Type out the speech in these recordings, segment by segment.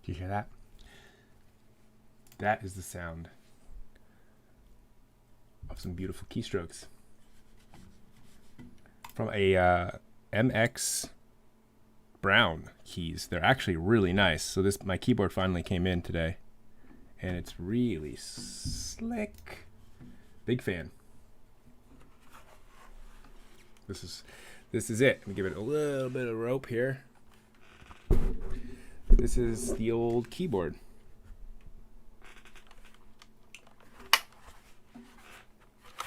Do you hear that? That is the sound of some beautiful keystrokes from a MX Brown keys. They're actually really nice. So my keyboard finally came in today, and it's really slick. Big fan. This is it. Let me give it a little bit of rope here. This is the old keyboard.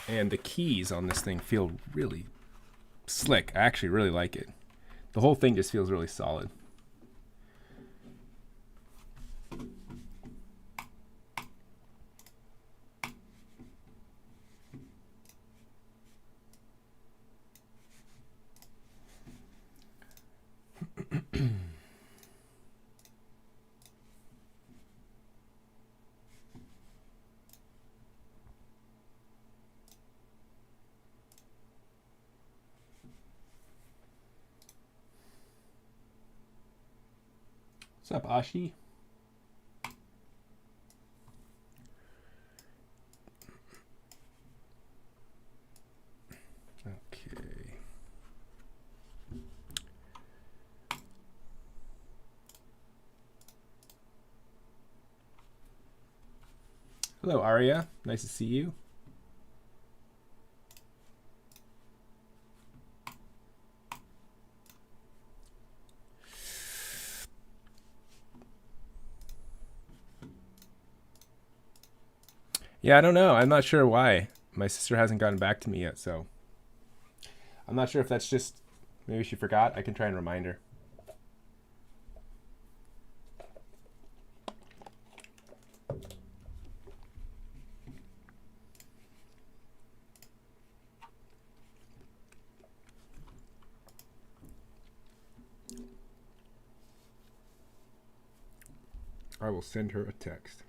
And the keys on this thing feel really slick. I actually really like it. The whole thing just feels really solid. What's up, Ashi? Okay. Hello, Aria. Nice to see you. Yeah, I don't know. I'm not sure why. My sister hasn't gotten back to me yet, so I'm not sure if that's just maybe she forgot. I can try and remind her. I will send her a text.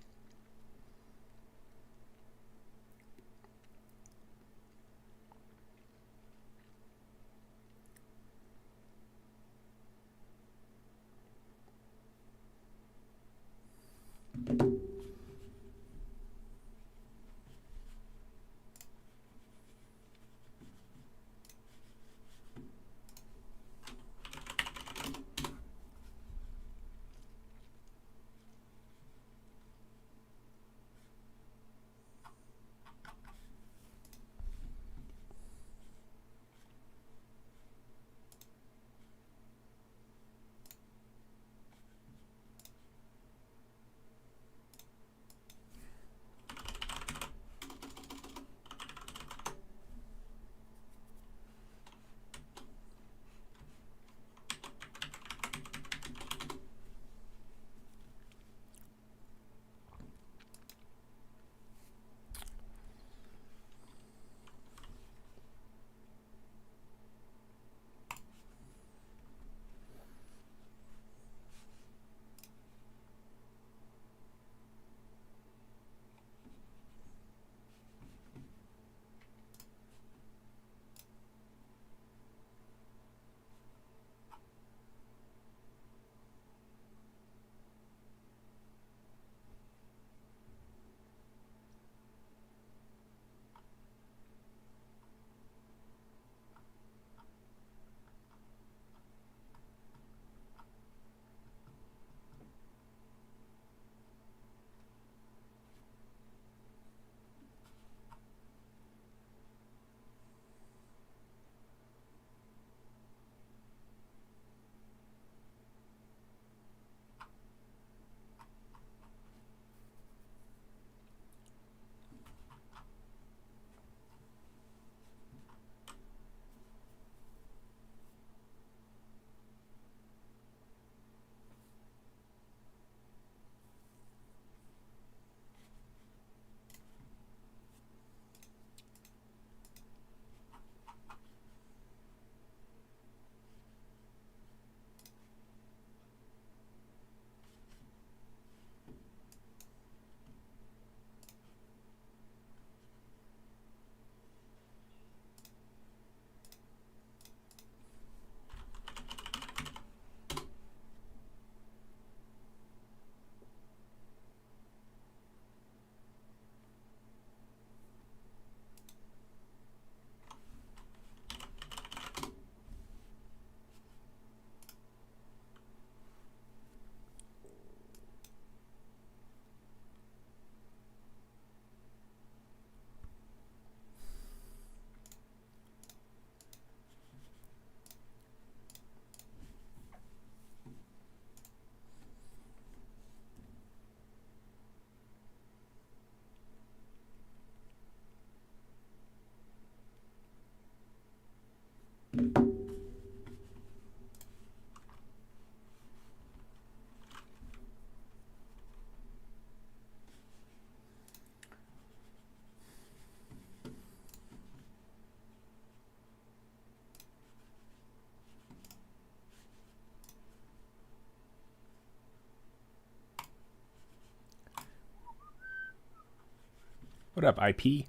What up, IP?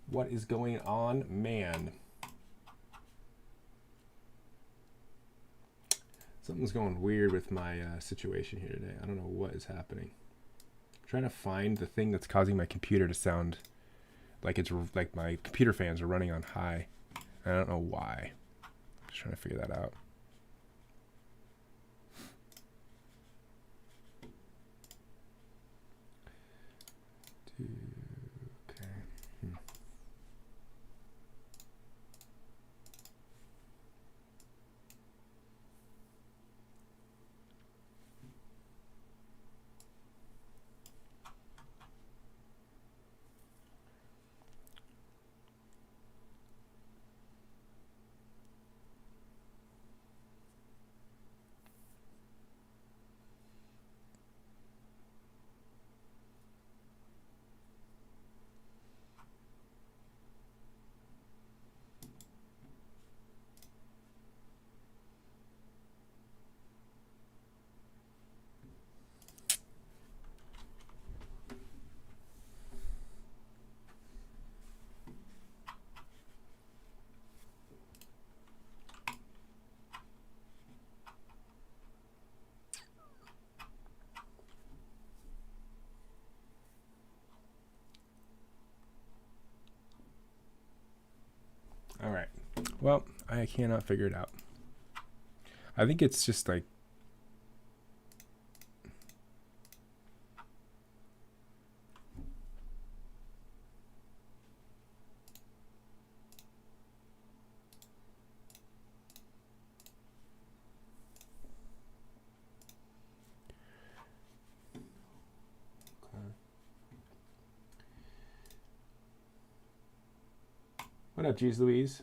What is going on, man? Something's going weird with my situation here today. I don't know what is happening. I'm trying to find the thing that's causing my computer to sound like it's like my computer fans are running on high. I don't know why. I'm just trying to figure that out. All right. Well, I cannot figure it out. I think it's just like What up, Jeez Louise?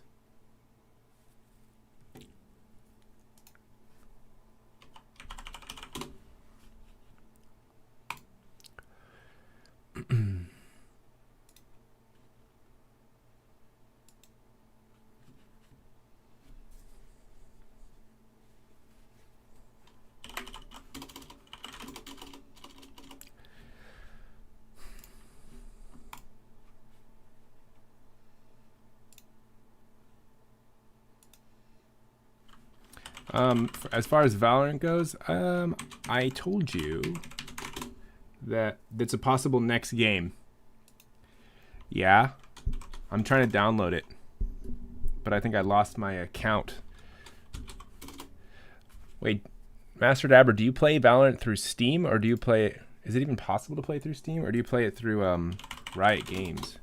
As far as Valorant goes, I told you that it's a possible next game. Yeah, I'm trying to download it, but I think I lost my account. Wait, Master Dabber, do you play Valorant through Steam, or do you play it? Is it even possible to play through Steam, or do you play it through Riot Games?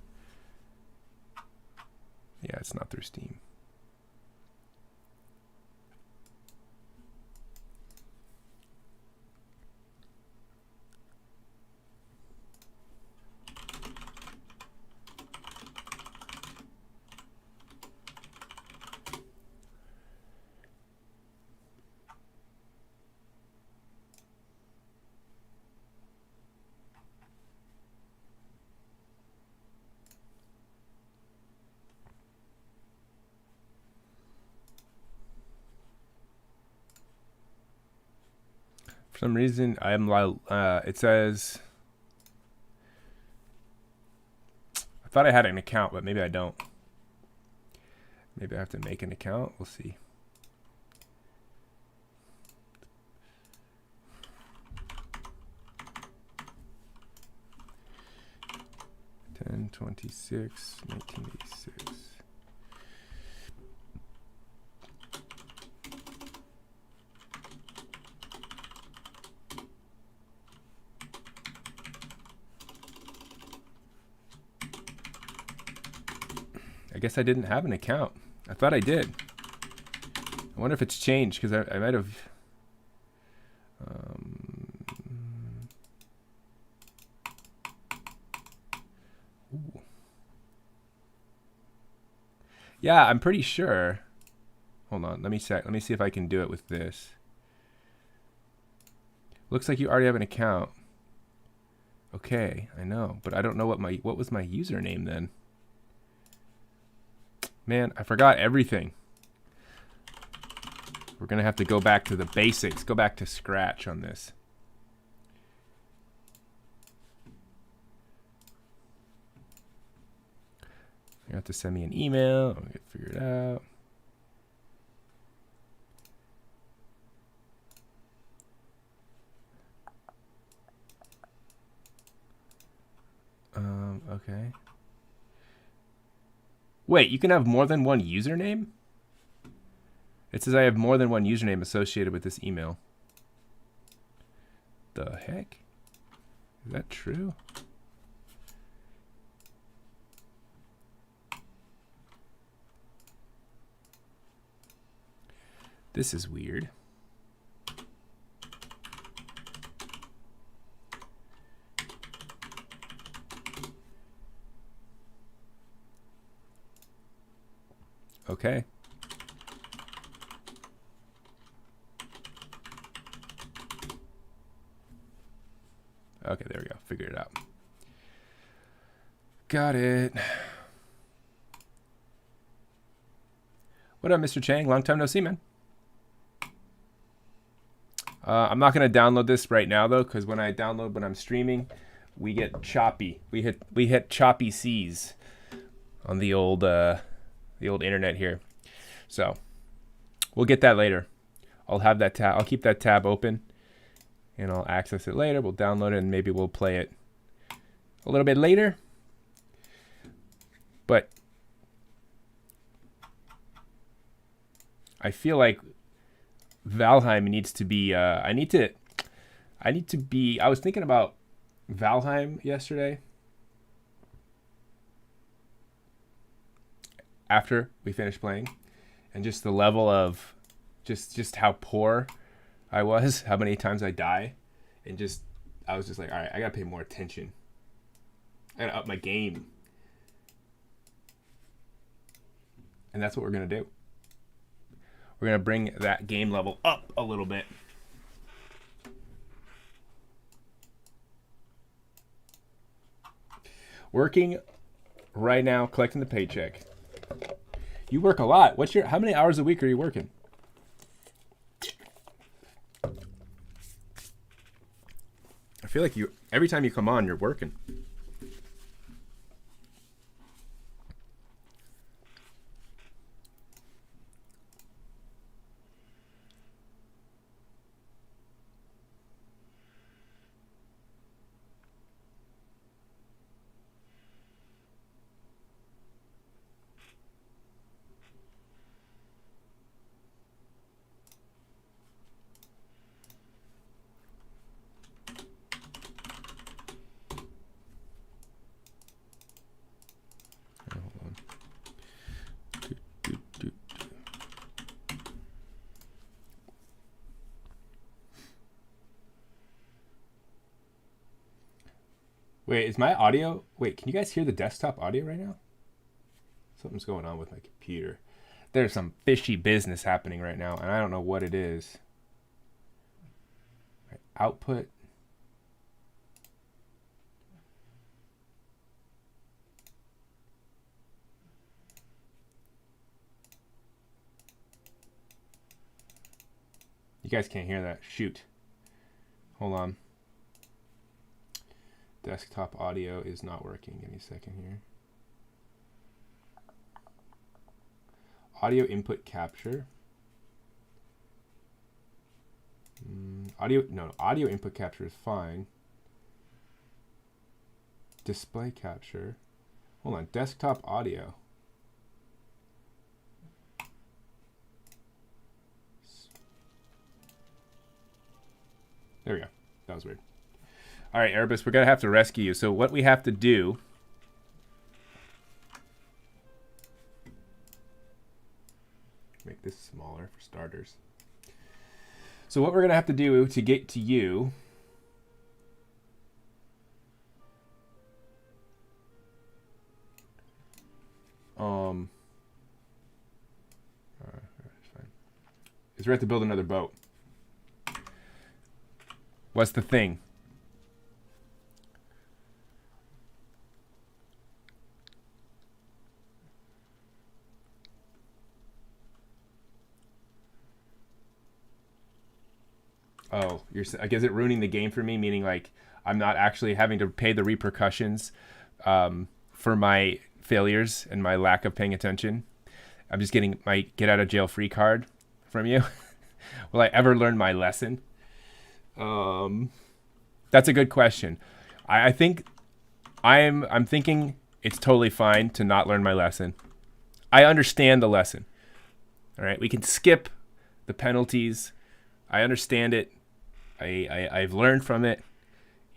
Yeah, it's not through Steam. For some reason, it says, I thought I had an account, but maybe I don't. Maybe I have to make an account. We'll see. Ten 26 1986. I guess I didn't have an account. I thought I did. I wonder if it's changed, because I might have. Ooh. Yeah, I'm pretty sure. Hold on, let me see if I can do it with this. Looks like you already have an account. Okay, I know, but I don't know what was my username then. Man, I forgot everything. We're gonna have to go back to the basics, go back to scratch on this. You have to send me an email. I'm gonna figure it out. Okay. Wait, you can have more than one username? It says I have more than one username associated with this email. The heck? Is that true? This is weird. Okay. Okay, there we go. Figured it out. Got it. What up, Mr. Chang? Long time no see, man. I'm not going to download this right now, though, because when I download when I'm streaming, we get choppy. We hit choppy seas on the old internet here. So we'll get that later. I'll have that tab. I'll keep that tab open, and I'll access it later. We'll download it, and maybe we'll play it a little bit later. But I feel like Valheim needs to be. I need to be. I was thinking about Valheim yesterday. After we finished playing, and just the level of just how poor I was, how many times I die, and I was just like, all right, I gotta pay more attention. I gotta up my game, and that's what we're gonna do. We're gonna bring that game level up a little bit. Working right now, collecting the paycheck. You work a lot. How many hours a week are you working? I feel like every time you come on, you're working. Wait, is my audio... Wait, can you guys hear the desktop audio right now? Something's going on with my computer. There's some fishy business happening right now, and I don't know what it is. Right, output. You guys can't hear that. Shoot. Hold on. Desktop audio is not working. Give me a second here. Audio input capture. Audio input capture is fine. Display capture. Hold on. Desktop audio. There we go. That was weird. All right, Erebus, we're going to have to rescue you. So what we have to do... Make this smaller for starters. So what we're going to have to do to get to you... is we have to build another boat. What's the thing? Oh, I guess it ruining the game for me, meaning like I'm not actually having to pay the repercussions for my failures and my lack of paying attention. I'm just getting my get out of jail free card from you. Will I ever learn my lesson? That's a good question. I think I'm thinking it's totally fine to not learn my lesson. I understand the lesson. All right, we can skip the penalties. I understand it. I've learned from it,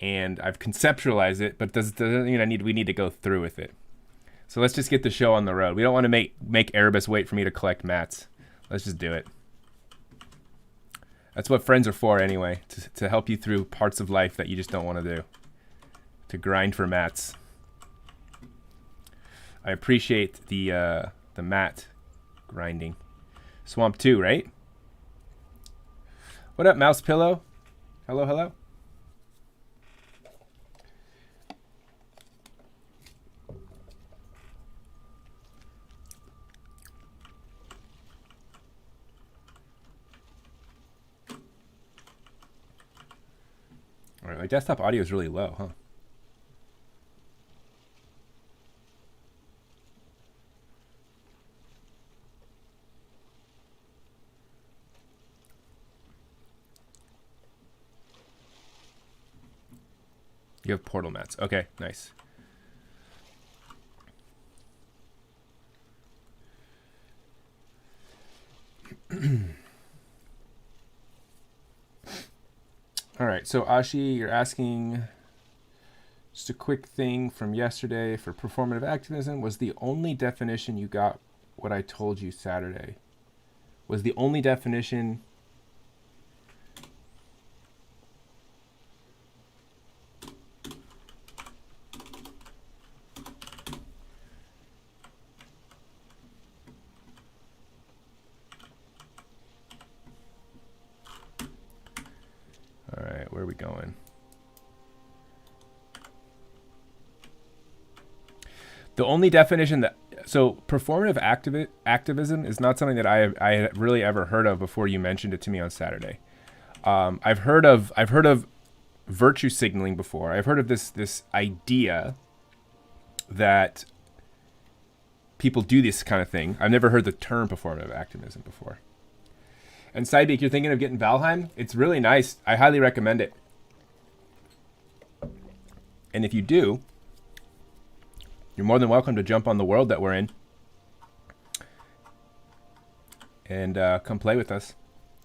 and I've conceptualized it. But doesn't we need to go through with it. So let's just get the show on the road. We don't want to make Erebus wait for me to collect mats. Let's just do it. That's what friends are for anyway, to help you through parts of life that you just don't want to do. To grind for mats. I appreciate the mat grinding. Swamp 2, right? What up, Mouse Pillow? Hello, hello. All right, my desktop audio is really low, huh? You have portal mats. Okay, nice. All right, so Ashi, you're asking just a quick thing from yesterday for performative activism. Was the only definition you got what I told you Saturday? Was the only definition... All right, where are we going? The only definition that... So performative activism is not something that I had really ever heard of before you mentioned it to me on Saturday. I've heard of virtue signaling before. I've heard of this idea that people do this kind of thing. I've never heard the term performative activism before. And Sidebeak, you're thinking of getting Valheim? It's really nice. I highly recommend it. And if you do, you're more than welcome to jump on the world that we're in and come play with us.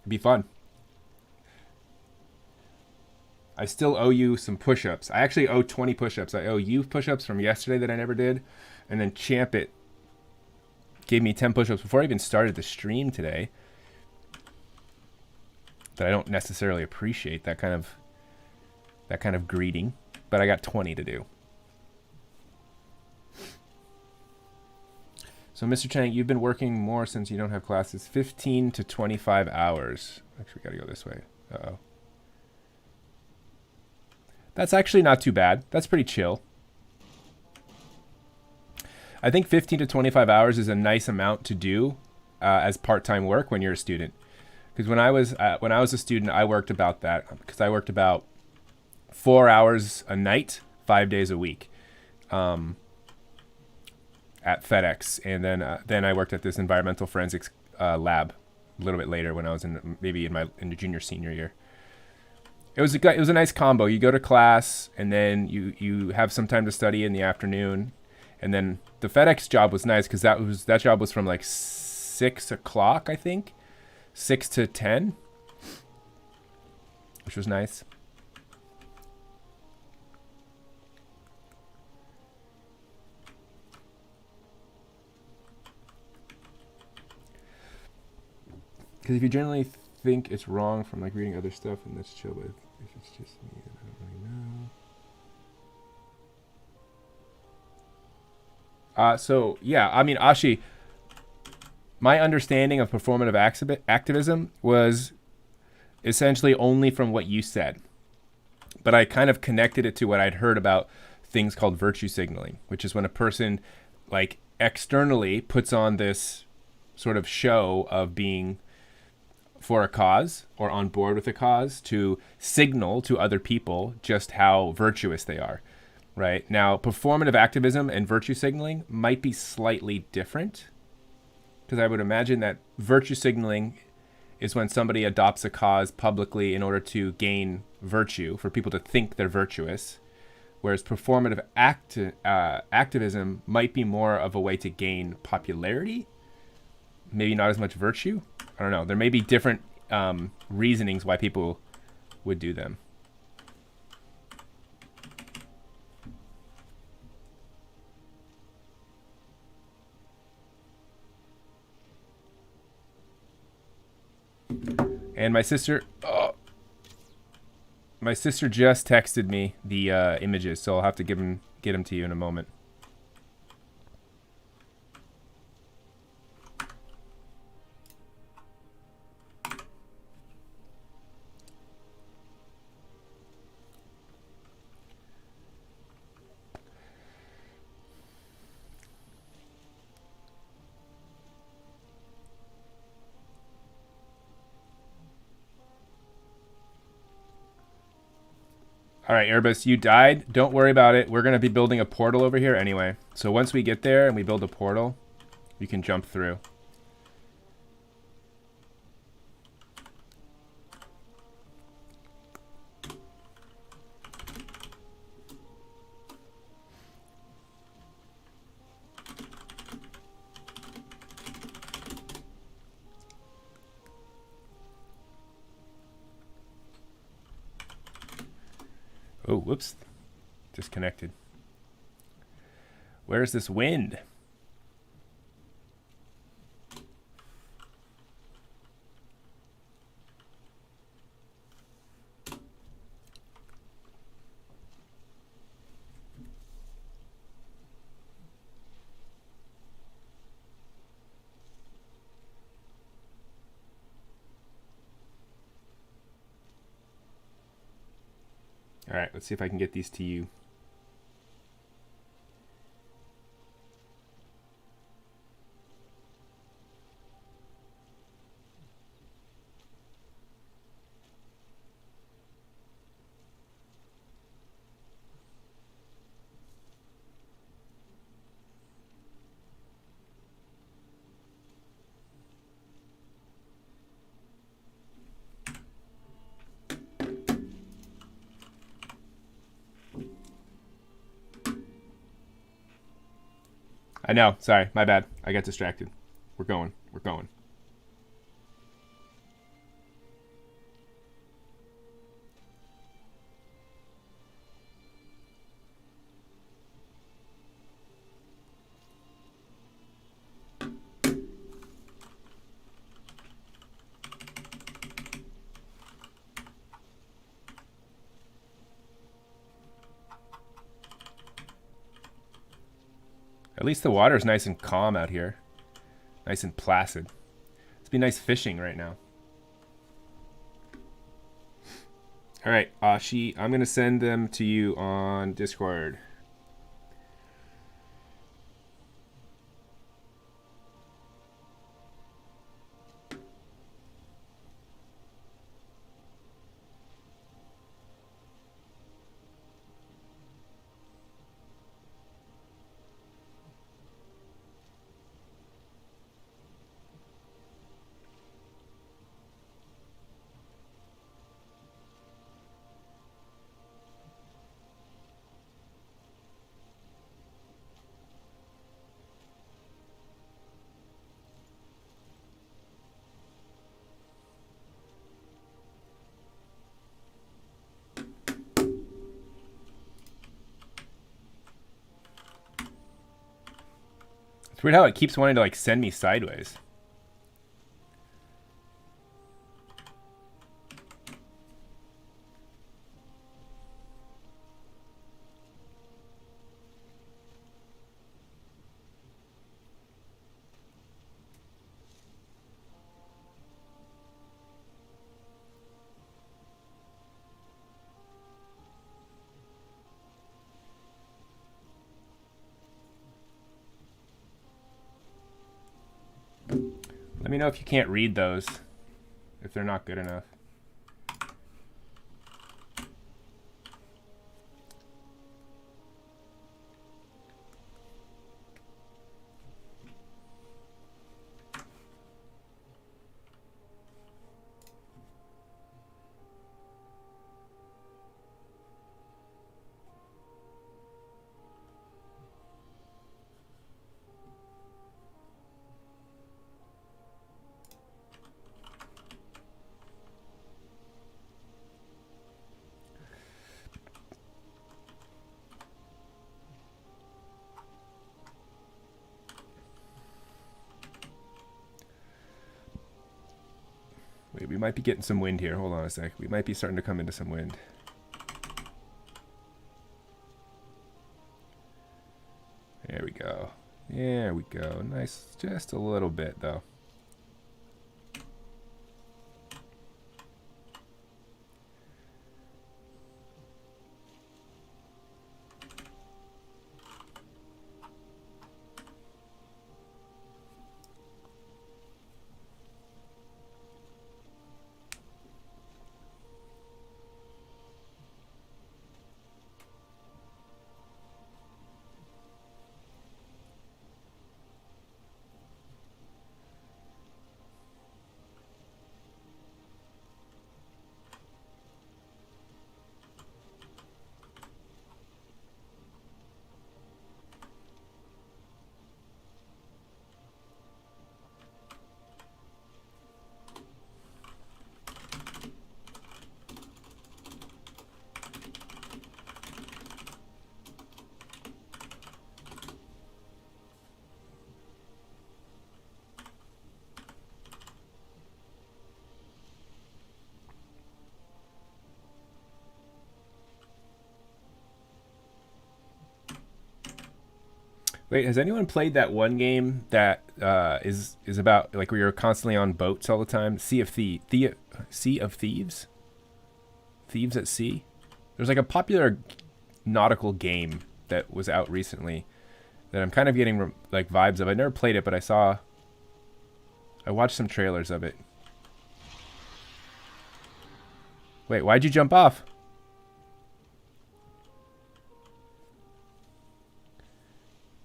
It'd be fun. I still owe you some push-ups. I actually owe 20 push-ups. I owe you push-ups from yesterday that I never did. And then Champ It gave me 10 push-ups before I even started the stream today. That I don't necessarily appreciate that kind of greeting, but I got 20 to do. So Mr. Chang, you've been working more since you don't have classes. 15 to 25 hours. Actually, we gotta go this way. Uh-oh. That's actually not too bad. That's pretty chill. I think 15 to 25 hours is a nice amount to do as part-time work when you're a student. Because when I was a student, I worked about that. Because I worked about 4 hours a night, 5 days a week, at FedEx, and then I worked at this environmental forensics lab a little bit later when I was in the junior senior year. It was a nice combo. You go to class, and then you have some time to study in the afternoon, and then the FedEx job was nice because that job was from like 6 o'clock, I think. 6 to 10, which was nice. Because if you generally think it's wrong from like reading other stuff, and that's chill, but if it's just me, then I don't really know. So yeah, I mean, Ashi, my understanding of performative activism was essentially only from what you said. But I kind of connected it to what I'd heard about things called virtue signaling, which is when a person like externally puts on this sort of show of being for a cause or on board with a cause to signal to other people just how virtuous they are. right? Now, performative activism and virtue signaling might be slightly different, because I would imagine that virtue signaling is when somebody adopts a cause publicly in order to gain virtue, for people to think they're virtuous, whereas performative activism might be more of a way to gain popularity, maybe not as much virtue. I don't know. There may be different reasonings why people would do them. And my sister just texted me the images, so I'll have to get them to you in a moment. All right, Erebus, you died. Don't worry about it. We're going to be building a portal over here anyway. So once we get there and we build a portal, you can jump through. Oh, whoops. Disconnected. Where's this wind? All right, let's see if I can get these to you. I know. Sorry. My bad. I got distracted. We're going. We're going. At least the water is nice and calm out here. Nice and placid. It's be nice fishing right now. All right, Ashi, I'm going to send them to you on Discord. It's weird how it keeps wanting to like send me sideways. Let me know if you can't read those, if they're not good enough. Wait, we might be getting some wind here. Hold on a sec. We might be starting to come into some wind. There we go. There we go. Nice. Just a little bit, though. Wait, has anyone played that one game that is about like where you're constantly on boats all the time? Sea of Thieves? Thieves at Sea? There's like a popular nautical game that was out recently that I'm kind of getting like vibes of. I never played it, but I watched some trailers of it. Wait, why'd you jump off?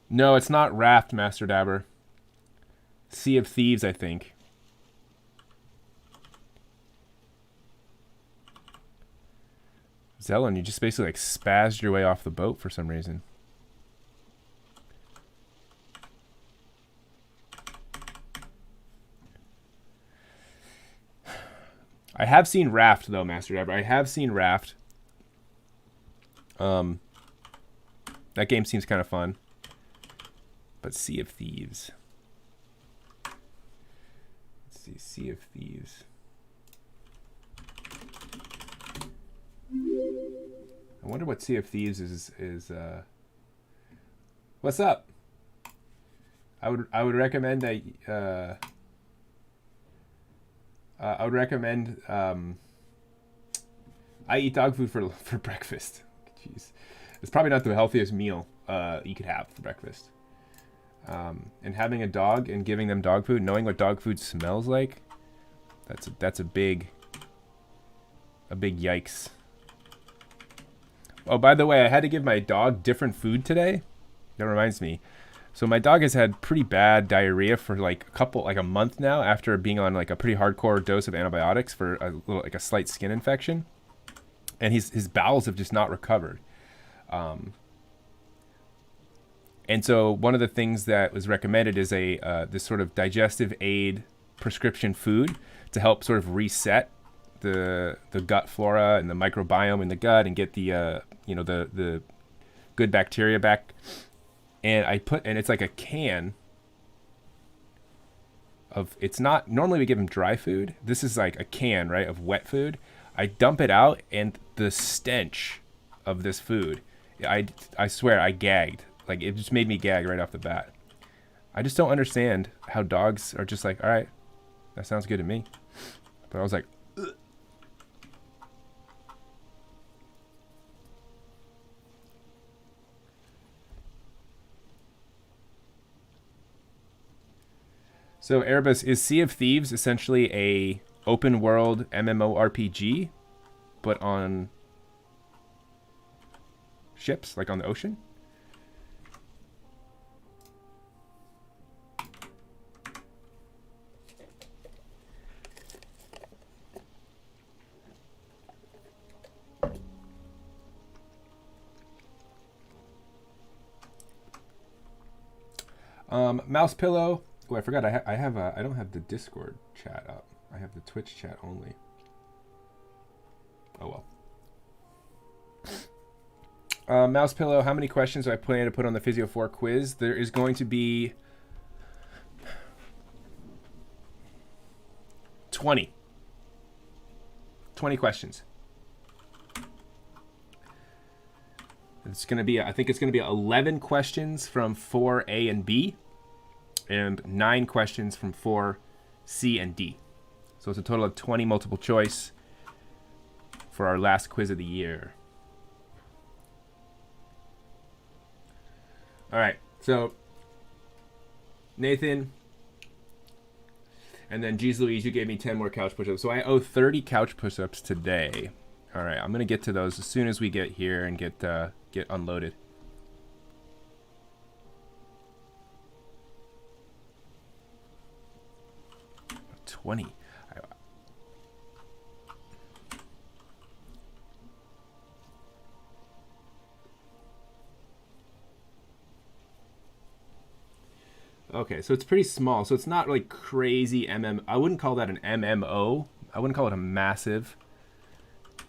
No, it's not Raft, Master Dabber. Sea of Thieves, I think. Zellon, you just basically like spazzed your way off the boat for some reason. I have seen Raft though, Master Dabber. I have seen Raft. That game seems kind of fun. But Sea of Thieves. Let's see, Sea of Thieves. I wonder what Sea of Thieves is what's up? I would recommend that I would recommend I eat dog food for breakfast. Jeez. It's probably not the healthiest meal you could have for breakfast. And having a dog and giving them dog food, knowing what dog food smells like, that's a big yikes. Oh, by the way, I had to give my dog different food today. That reminds me. So my dog has had pretty bad diarrhea for like a month now after being on like a pretty hardcore dose of antibiotics for a slight skin infection, and his bowels have just not recovered. And so one of the things that was recommended is this sort of digestive aid prescription food to help sort of reset the gut flora and the microbiome in the gut and get the good bacteria back. And it's like a can of, it's not, normally we give him dry food. This is like a can, right, of wet food. I dump it out and the stench of this food, I swear I gagged. Like, it just made me gag right off the bat. I just don't understand how dogs are just like, all right, that sounds good to me. But I was like, ugh. So, Erebus, is Sea of Thieves essentially a open world MMORPG, but on ships, like on the ocean? Mouse Pillow. Oh, I forgot. I don't have the Discord chat up. I have the Twitch chat only. Oh well. Mouse Pillow. How many questions do I plan to put on the Physio 4 quiz? There is going to be 20. 20 questions. It's going to be, I think it's going to be 11 questions from 4A and B, and 9 questions from 4C and D. So it's a total of 20 multiple choice for our last quiz of the year. All right, so Nathan, and then Jeez Louise, you gave me 10 more couch push-ups. So I owe 30 couch push-ups today. All right, I'm going to get to those as soon as we get here and get unloaded. $20. Okay, so it's pretty small. So it's not like crazy I wouldn't call that an MMO. I wouldn't call it a massive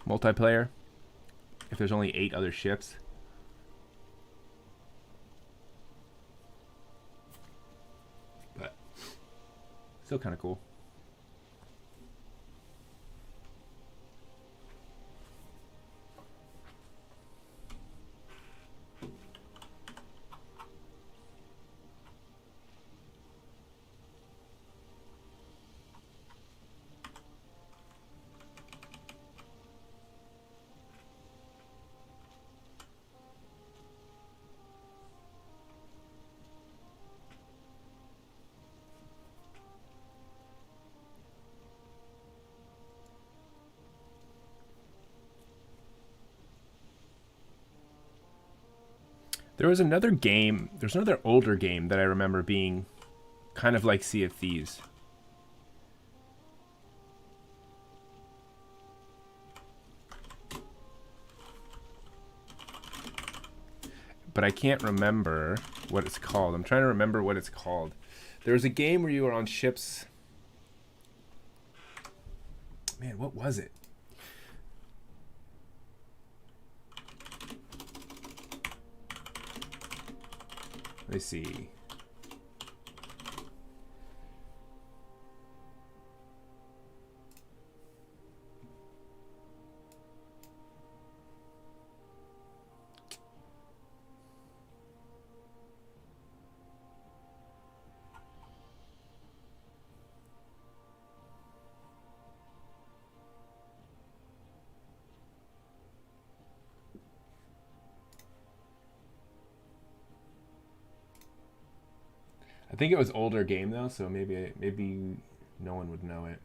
multiplayer if there's only 8 other ships. But still kind of cool. There was another game, there's another older game that I remember being kind of like Sea of Thieves. But I can't remember what it's called. I'm trying to remember what it's called. There was a game where you were on ships. Man, what was it? Let me see. I think it was older game though, so maybe no one would know it.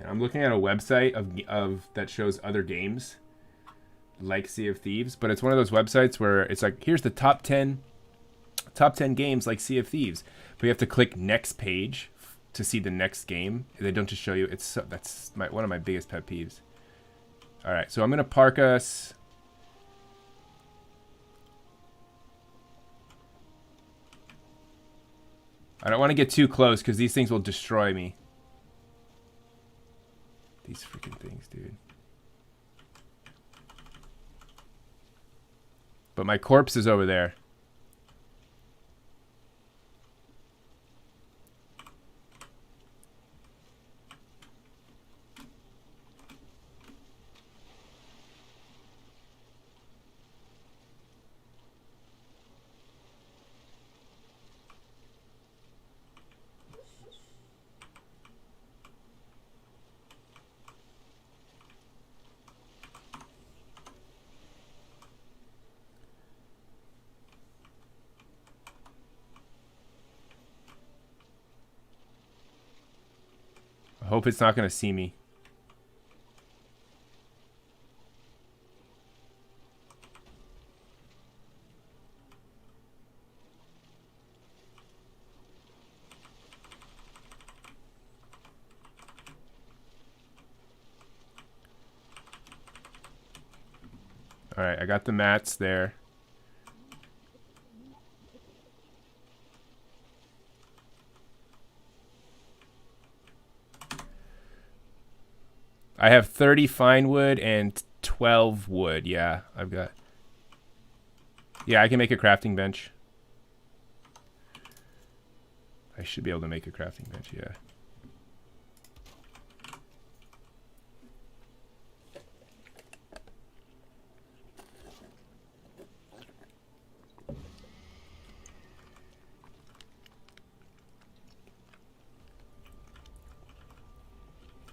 I'm looking at a website of that shows other games like Sea of Thieves, but it's one of those websites where it's like, here's the top 10 games like Sea of Thieves, but you have to click next page to see the next game. They don't just show you. That's one of my biggest pet peeves. All right, so I'm gonna park us. I don't want to get too close because these things will destroy me. These freaking things, dude. But my corpse is over there. I hope it's not going to see me. All right, I got the mats there. I have 30 fine wood and 12 wood. Yeah, I've got... Yeah, I can make a crafting bench. I should be able to make a crafting bench, yeah.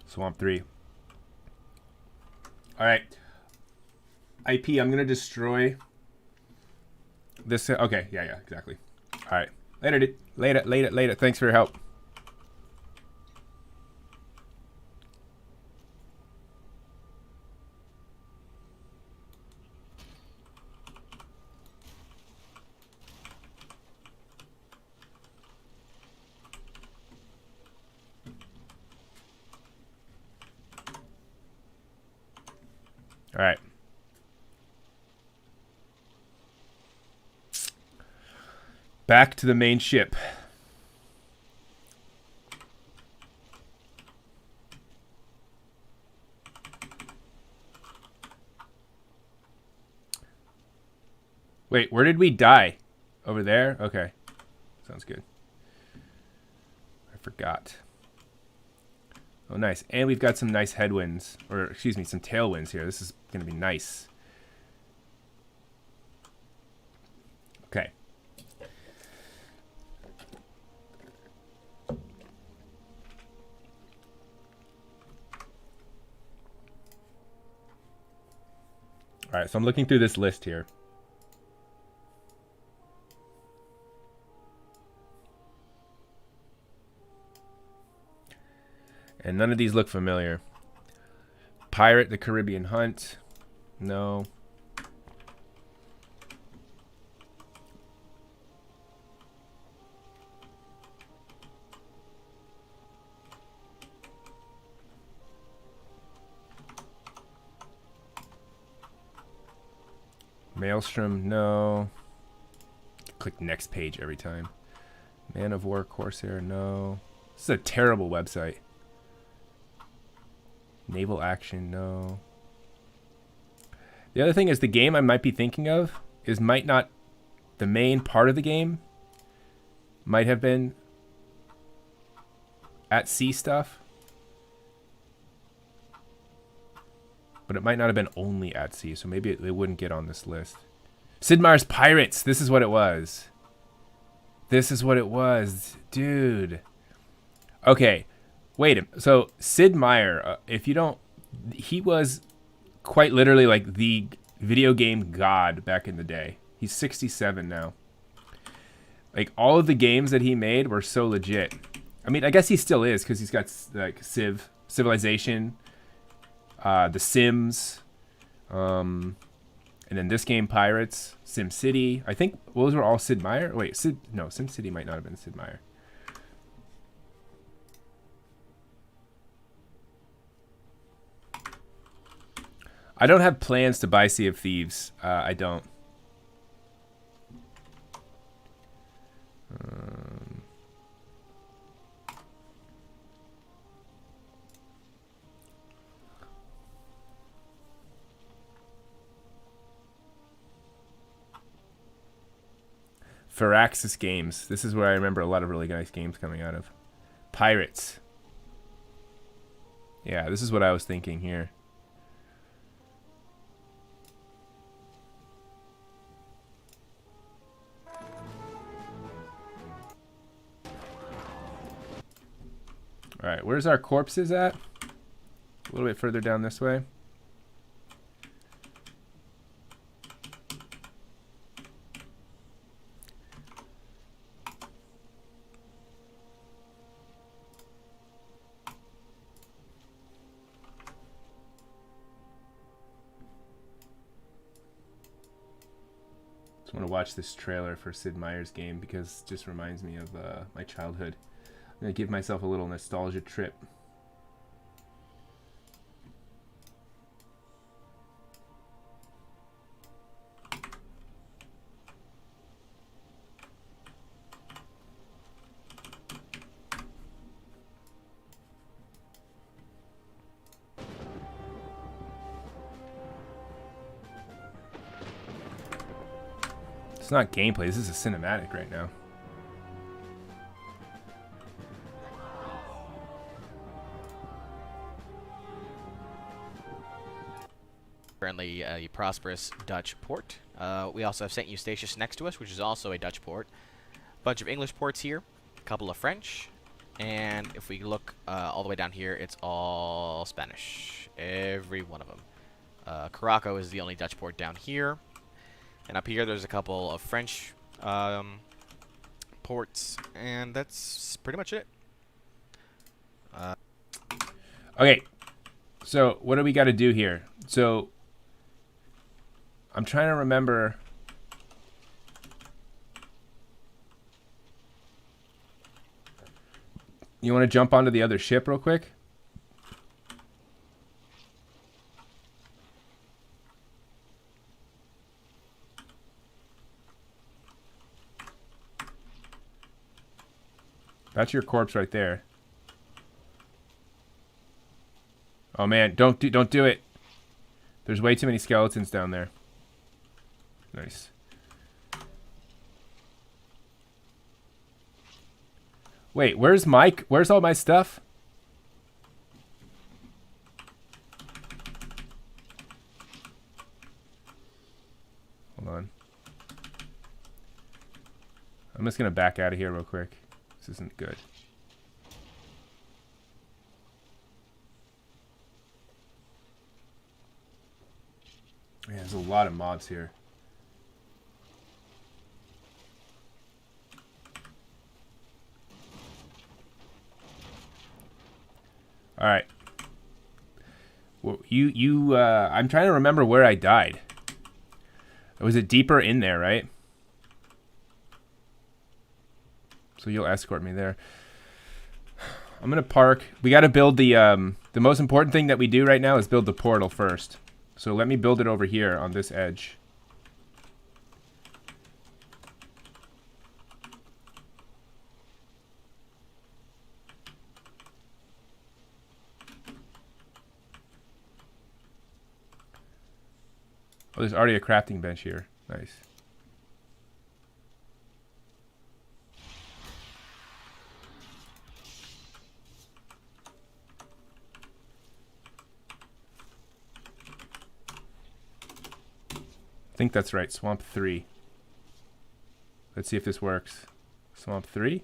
Swamp 3. All right. IP, I'm going to destroy this. Okay, yeah, exactly. All right. Later, dude. Later. Thanks for your help. All right. Back to the main ship. Wait, where did we die? Over there? Okay. Sounds good. I forgot. Oh, nice. And we've got some nice headwinds. Or, excuse me, some tailwinds here. This is going to be nice. Okay. All right, so I'm looking through this list here. And none of these look familiar. Pirate the Caribbean Hunt. No. Maelstrom, no. Click next page every time. Man of War, Corsair, no. This is a terrible website. Naval Action, no. The other thing is the game I might be thinking of is might not... The main part of the game might have been at sea stuff. But it might not have been only at sea, so maybe it wouldn't get on this list. Sid Meier's Pirates! This is what it was. This is what it was. Dude. Okay. Wait, so Sid Meier, if you don't, he was quite literally like the video game god back in the day. He's 67 now. Like all of the games that he made were so legit. I mean, I guess he still is because he's got like Civilization, The Sims, and then this game Pirates, Sim City. I think those were all Sid Meier. Wait, no, Sim City might not have been Sid Meier. I don't have plans to buy Sea of Thieves. I don't. Firaxis Games. This is where I remember a lot of really nice games coming out of. Pirates. Yeah, this is what I was thinking here. All right, where's our corpses at? A little bit further down this way. Just want to watch this trailer for Sid Meier's game because it just reminds me of my childhood. I'm going to give myself a little nostalgia trip. It's not gameplay. This is a cinematic right now. Currently a prosperous Dutch port. We also have St. Eustatius next to us, which is also a Dutch port. Bunch of English ports here, a couple of French, and if we look all the way down here, it's all Spanish. Every one of them. Caraco is the only Dutch port down here. And up here, there's a couple of French ports, and that's pretty much it. Okay, so what do we got to do here? So I'm trying to remember. You want to jump onto the other ship real quick? That's your corpse right there. Oh man, don't do it. There's way too many skeletons down there. Nice. Wait, where's Mike? Where's all my stuff? Hold on. I'm just gonna back out of here real quick. This isn't good. Man, there's a lot of mobs here. All right. Well, I'm trying to remember where I died. Was it deeper in there, right? So you'll escort me there. I'm gonna park. We got to build the most important thing that we do right now is build the portal first. So let me build it over here on this edge. Oh, there's already a crafting bench here. Nice. I think that's right. Swamp 3. Let's see if this works. Swamp 3?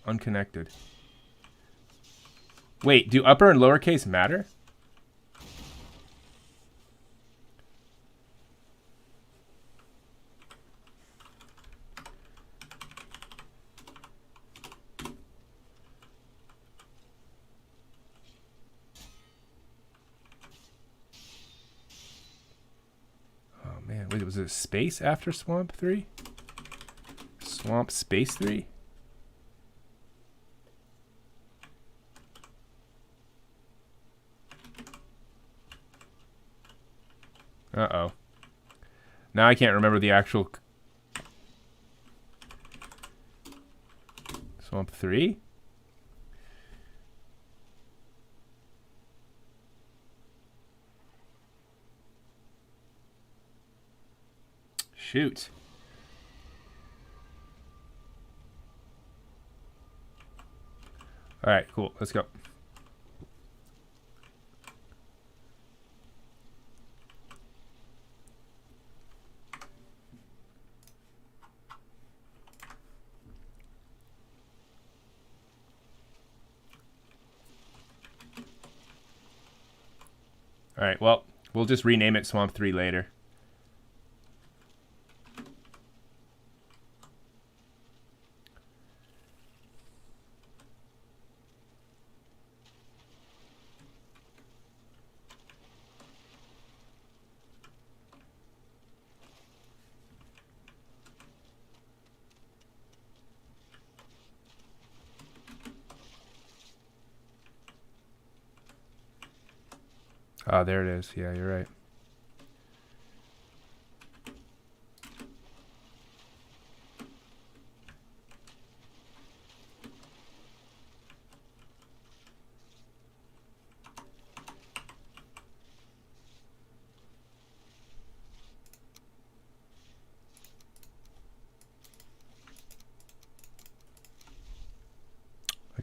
Unconnected. Wait, do upper and lowercase matter? Wait, was it space after Swamp 3? Swamp Space 3? Uh-oh. Now I can't remember the actual... Swamp 3? Shoot. All right, cool. Let's go. All right, well, we'll just rename it Swamp 3 later. Oh, there it is. Yeah, you're right.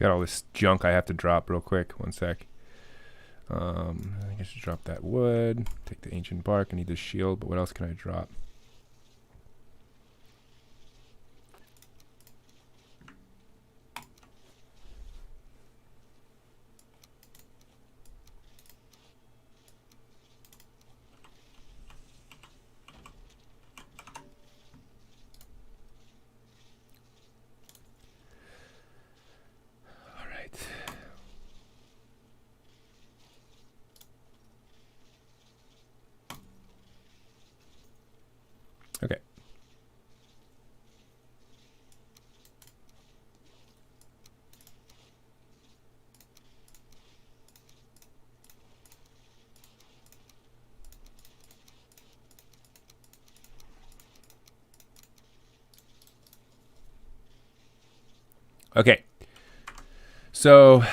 got all this junk I have to drop real quick. One sec. I think I should drop that wood. Take the ancient bark. I need this shield, but what else can I drop? Okay. Okay. So,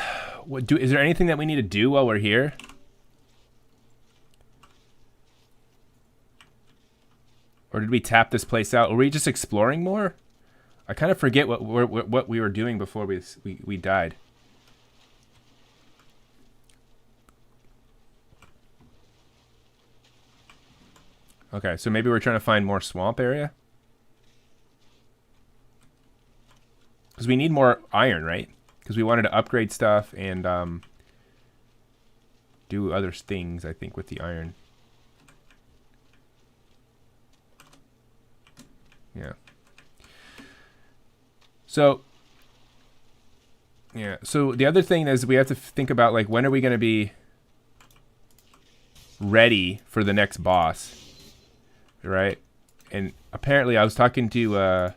is there anything that we need to do while we're here? Or did we tap this place out? Were we just exploring more? I kind of forget what we were doing before we died. Okay, so maybe we're trying to find more swamp area? Because we need more iron, right? Because we wanted to upgrade stuff and do other things, I think, with the iron. Yeah. So, yeah. So the other thing is we have to think about, like, when are we going to be ready for the next boss, right? And apparently I was talking to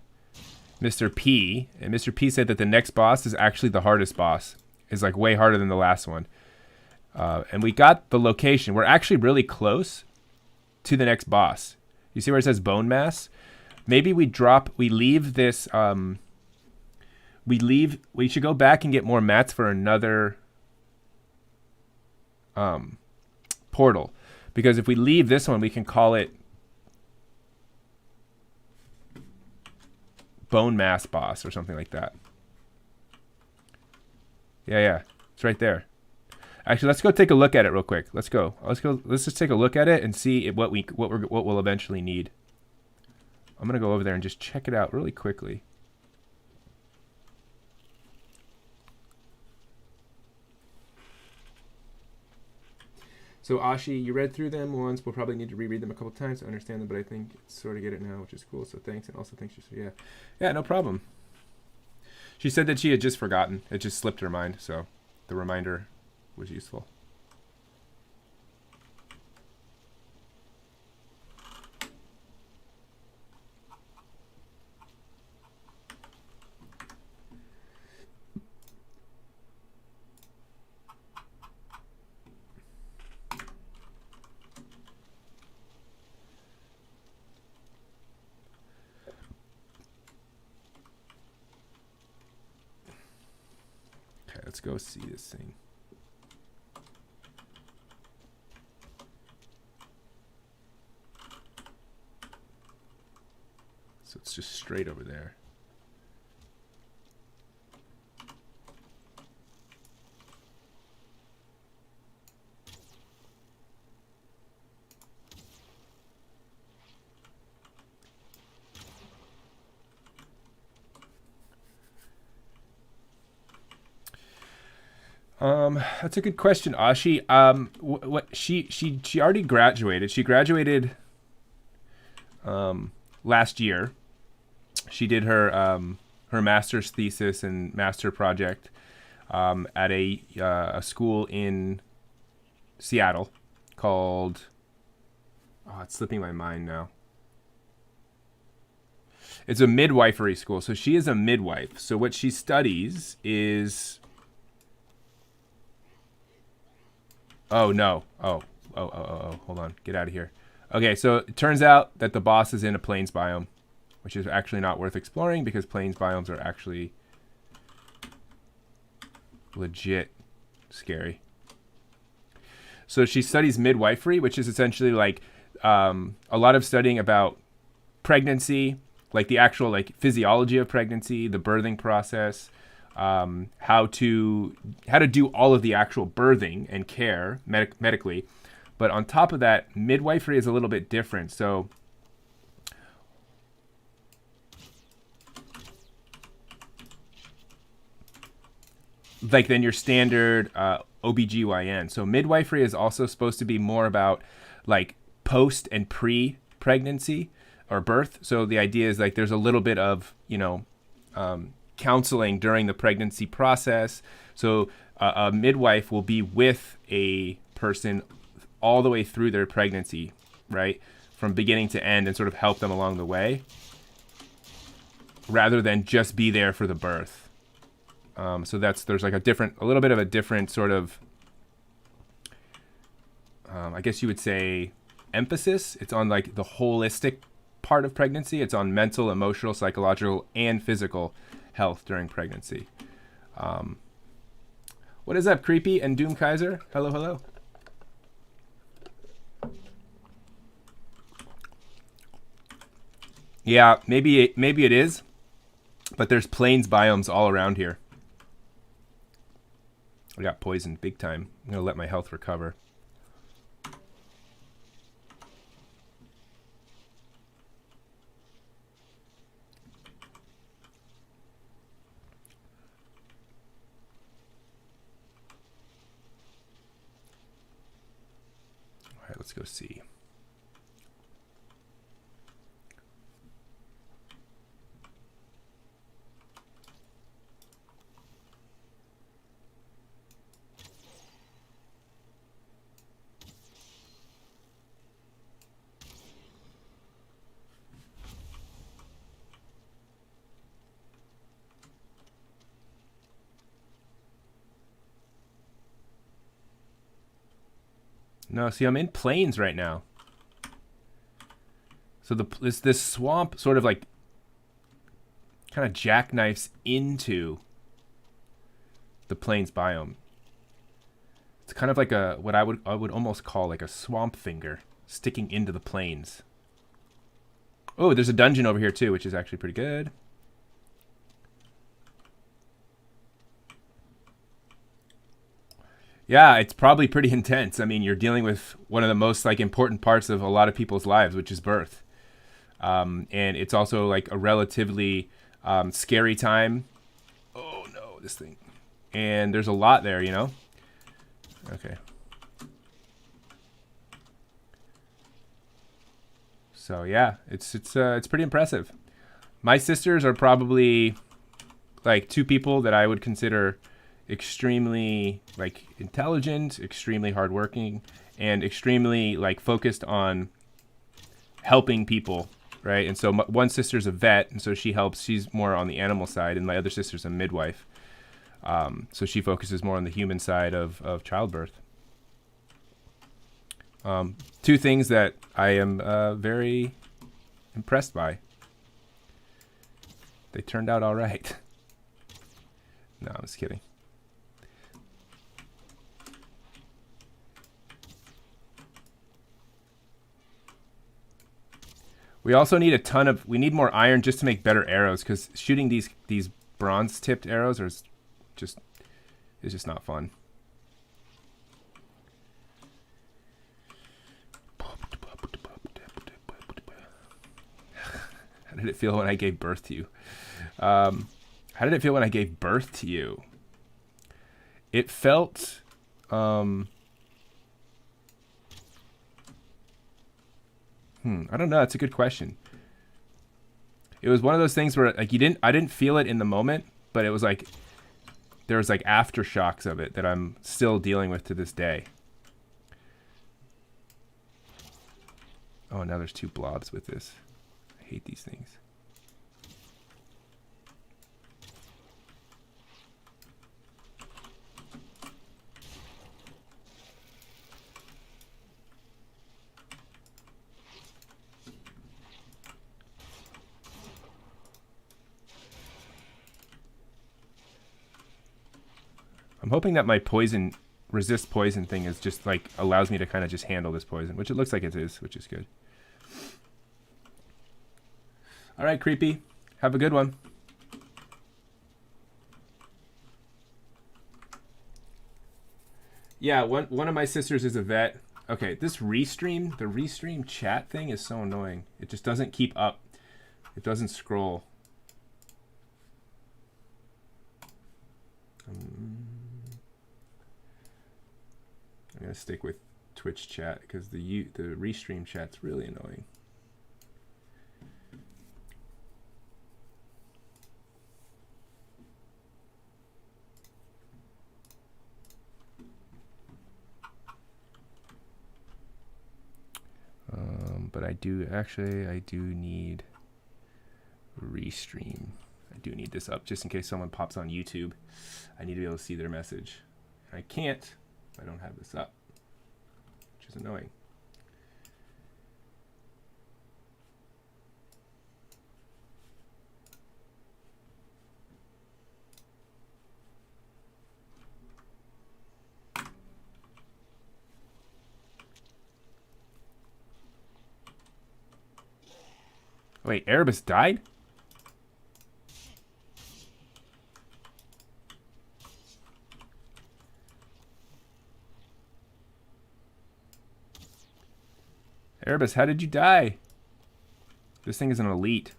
Mr. P, and Mr. P said that the next boss is actually the hardest boss. It's like way harder than the last one. And we got the location. We're actually really close to the next boss. You see where it says bone mass? Maybe we leave this, we should go back and get more mats for another portal. Because if we leave this one, we can call it bone mass boss or something like that. Yeah. It's right there. Actually, let's go take a look at it real quick. Let's go. Let's just take a look at it and see what we'll eventually need. I'm going to go over there and just check it out really quickly. So, Ashi, you read through them once. We'll probably need to reread them a couple times to understand them, but I think sort of get it now, which is cool. So thanks, and also thanks. Yeah, no problem. She said that she had just forgotten. It just slipped her mind, so the reminder was useful. Let's go see this thing. So it's just straight over there. That's a good question, Ashi. What she already graduated. She graduated last year. She did her her master's thesis and master project at a school in Seattle called, it's slipping my mind now. It's a midwifery school. So she is a midwife. So what she studies is, oh no. Oh, hold on. Get out of here. Okay, so it turns out that the boss is in a plains biome, which is actually not worth exploring because plains biomes are actually legit scary. So she studies midwifery, which is essentially like a lot of studying about pregnancy, like the actual like physiology of pregnancy, the birthing process, how to do all of the actual birthing and care medically. But on top of that, midwifery is a little bit different. So like than your standard OBGYN. So midwifery is also supposed to be more about like post and pre-pregnancy or birth. So the idea is like there's a little bit of, counseling during the pregnancy process. So a midwife will be with a person all the way through their pregnancy, right? From beginning to end, and sort of help them along the way, rather than just be there for the birth. So there's like a little bit of a different sort of, I guess you would say, emphasis. It's on like the holistic part of pregnancy. It's on mental, emotional, psychological, and physical health during pregnancy. What is up, Creepy and Doom Kaiser? Hello, hello. Yeah, maybe it is, but there's plains biomes all around here. I got poisoned big time. I'm gonna let my health recover. All right, let's go see. No, see, I'm in plains right now. So this swamp sort of like kind of jackknifes into the plains biome. It's kind of like what I would almost call like a swamp finger sticking into the plains. Oh, there's a dungeon over here too, which is actually pretty good. Yeah, it's probably pretty intense. I mean, you're dealing with one of the most like important parts of a lot of people's lives, which is birth. And it's also like a relatively scary time. Oh no, this thing. And there's a lot there, you know? Okay. So yeah, it's pretty impressive. My sisters are probably like two people that I would consider extremely like intelligent, extremely hardworking, and extremely like focused on helping people, right? And so one sister's a vet, and so she's more on the animal side, and my other sister's a midwife, so she focuses more on the human side of childbirth. Two things that I am very impressed by. They turned out all right. No, I'm just kidding. We also need we need more iron just to make better arrows, because shooting these bronze tipped arrows is just not fun. How did it feel when I gave birth to you? How did it feel when I gave birth to you? It felt I don't know. That's a good question. It was one of those things where like I didn't feel it in the moment, but it was like there was like aftershocks of it that I'm still dealing with to this day. Oh, now there's two blobs with this. I hate these things. I'm hoping that my resist poison thing is just like allows me to kind of just handle this poison, which it looks like it is, which is good. All right, Creepy. Have a good one. Yeah, one of my sisters is a vet. Okay, the restream chat thing is so annoying. It just doesn't keep up. It doesn't scroll. I'm gonna stick with Twitch chat because the restream chat's really annoying. But I do need restream. I do need this up just in case someone pops on YouTube. I need to be able to see their message. I can't if I don't have this up, which is annoying. Wait, Erebus died? Erebus, how did you die? This thing is an elite.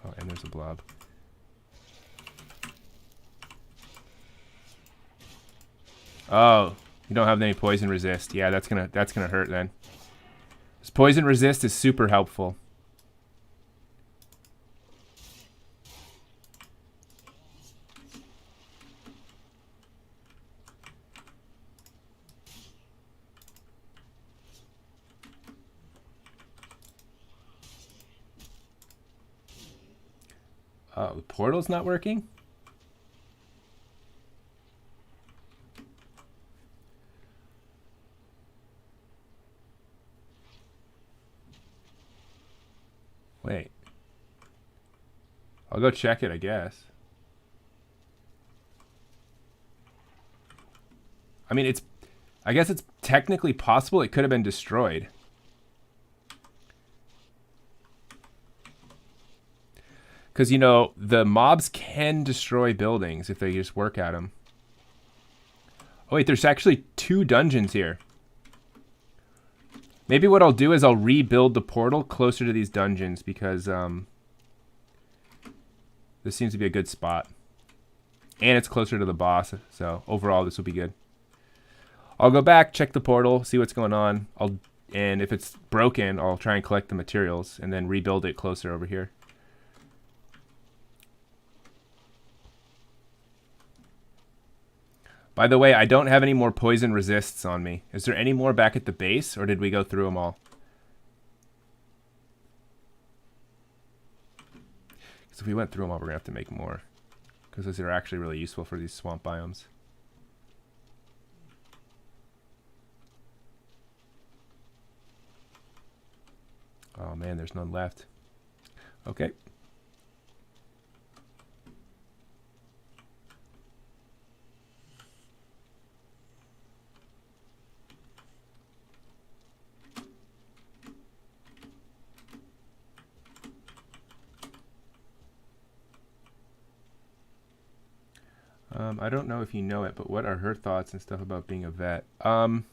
Oh, and there's a blob. Oh, you don't have any poison resist. Yeah, that's gonna hurt then. This poison resist is super helpful. Oh, the portal's not working? Wait. I'll go check it, I guess. I mean, I guess it's technically possible it could have been destroyed. Because, you know, the mobs can destroy buildings if they just work at them. Oh, wait, there's actually 2 dungeons here. Maybe what I'll do is I'll rebuild the portal closer to these dungeons because this seems to be a good spot. And it's closer to the boss, so overall this will be good. I'll go back, check the portal, see what's going on. And if it's broken, I'll try and collect the materials and then rebuild it closer over here. By the way, I don't have any more poison resists on me. Is there any more back at the base, or did we go through them all? Because if we went through them all, we're going to have to make more. Because those are actually really useful for these swamp biomes. Oh man, there's none left. Okay. I don't know if you know it, but what are her thoughts and stuff about being a vet? So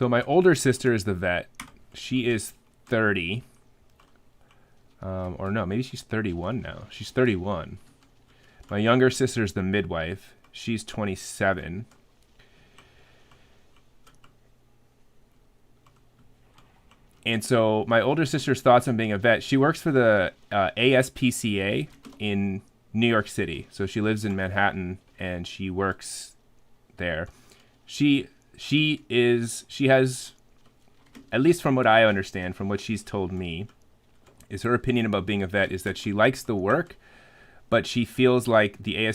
my older sister is the vet. She is 30. Or no, maybe she's 31 now. She's 31. My younger sister's the midwife. She's 27. And so my older sister's thoughts on being a vet, she works for the ASPCA in New York City. So she lives in Manhattan and she works there. She has, at least from what I understand, from what she's told me, is her opinion about being a vet is that she likes the work, but she feels like the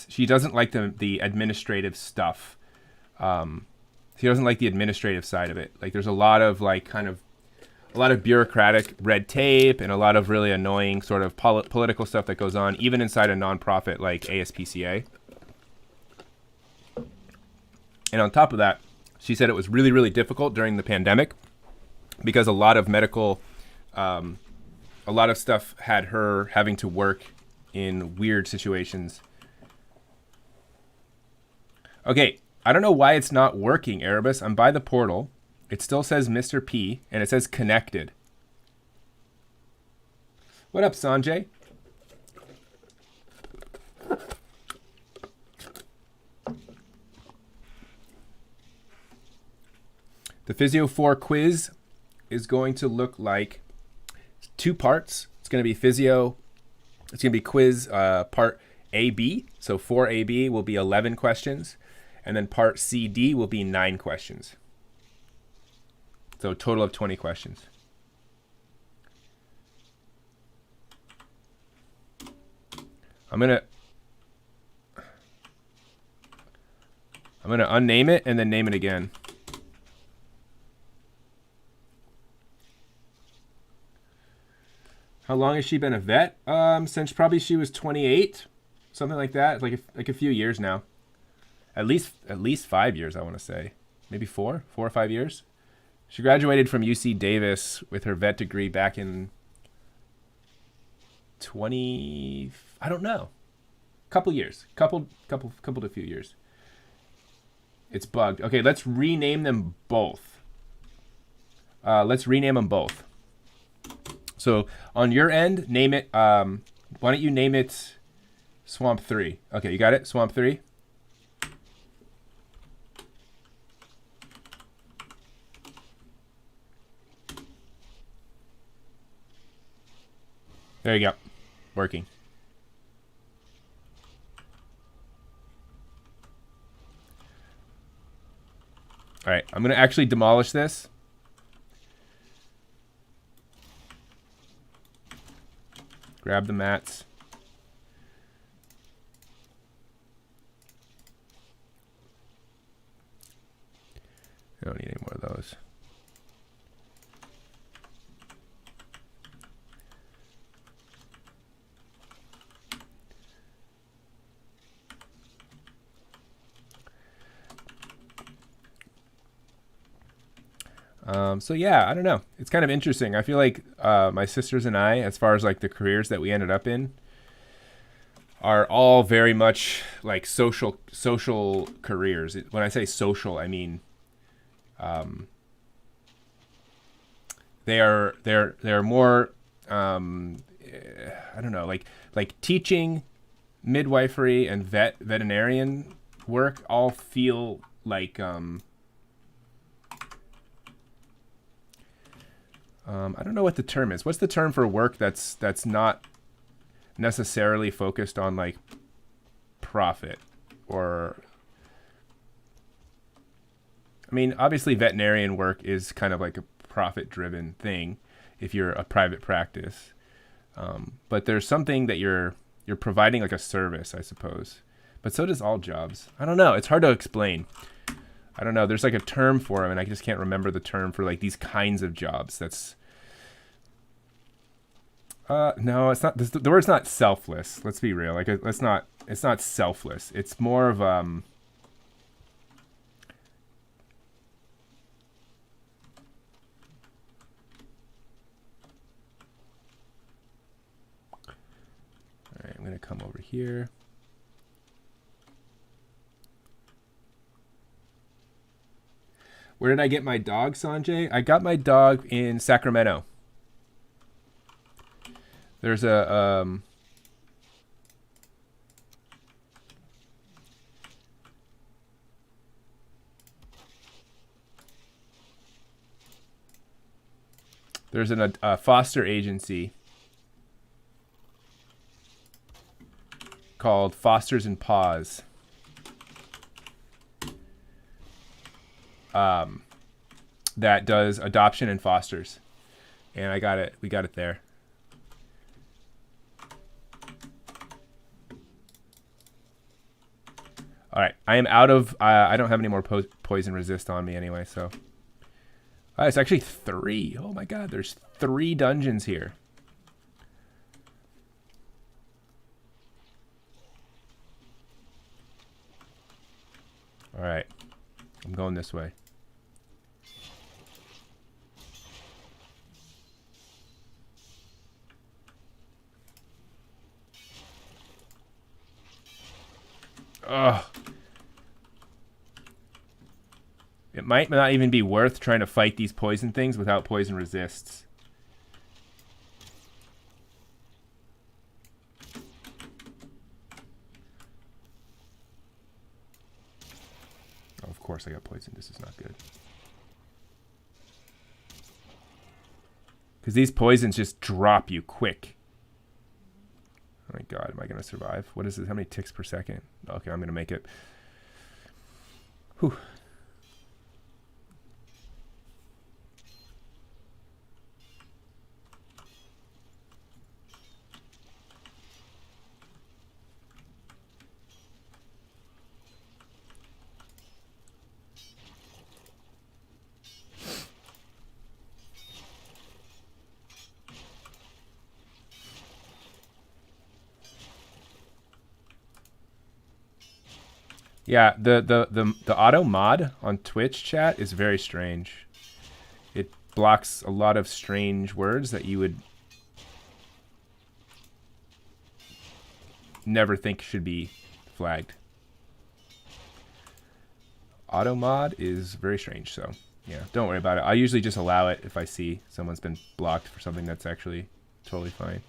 she doesn't like the administrative stuff. She doesn't like the administrative side of it. Like there's a lot of a lot of bureaucratic red tape and a lot of really annoying sort of political stuff that goes on, even inside a nonprofit like ASPCA. And on top of that, she said it was really, really difficult during the pandemic because a lot of medical a lot of stuff had her having to work in weird situations. Okay, I don't know why it's not working, Erebus. I'm by the portal. It still says Mr. P, and it says connected. What up, Sanjay? The Physio 4 quiz is going to look like 2 parts. It's going to be physio. It's going to be quiz part AB. So 4AB will be 11 questions. And then part CD will be 9 questions. So a total of 20 questions. I'm gonna unname it and then name it again. How long has she been a vet? Since probably she was 28, something like that. Like a few years now. At least 5 years, I want to say. Maybe 4 or 5 years. She graduated from UC Davis with her vet degree back in 20. I don't know. Couple years. Couple to few years. It's bugged. Okay, let's rename them both. Let's rename them both. So on your end, name it. Why don't you name it Swamp 3? Okay, you got it? Swamp 3? There you go. Working. All right, I'm going to actually demolish this. Grab the mats. I don't need any more of those. So yeah, I don't know. It's kind of interesting. I feel like my sisters and I, as far as like the careers that we ended up in, are all very much like social careers. When I say social, I mean they're more I don't know, like teaching, midwifery, and veterinarian work all feel like I don't know what the term is. What's the term for work that's not necessarily focused on like profit? Or I mean, obviously veterinarian work is kind of like a profit-driven thing if you're a private practice. But there's something that you're providing like a service, I suppose. But so does all jobs. I don't know. It's hard to explain. I don't know. There's like a term for them, and I just can't remember the term for like these kinds of jobs. That's no, it's not. The word's not selfless. Let's be real. Like, it's not selfless. It's more of All right, I'm gonna come over here. Where did I get my dog, Sanjay? I got my dog in Sacramento. There's a foster agency called Fosters and Paws. That does adoption and fosters, and we got it there. All right, I am out of. I don't have any more poison resist on me anyway, so. It's actually 3. Oh my God, there's 3 dungeons here. All right, I'm going this way. Ugh. It might not even be worth trying to fight these poison things without poison resists. Oh, of course I got poison. This is not good. Because these poisons just drop you quick. Oh my god, am I going to survive? What is this? How many ticks per second? Okay, I'm going to make it. Whew. Yeah, the auto mod on Twitch chat is very strange. It blocks a lot of strange words that you would never think should be flagged. Auto mod is very strange, so yeah, don't worry about it. I usually just allow it if I see someone's been blocked for something that's actually totally fine.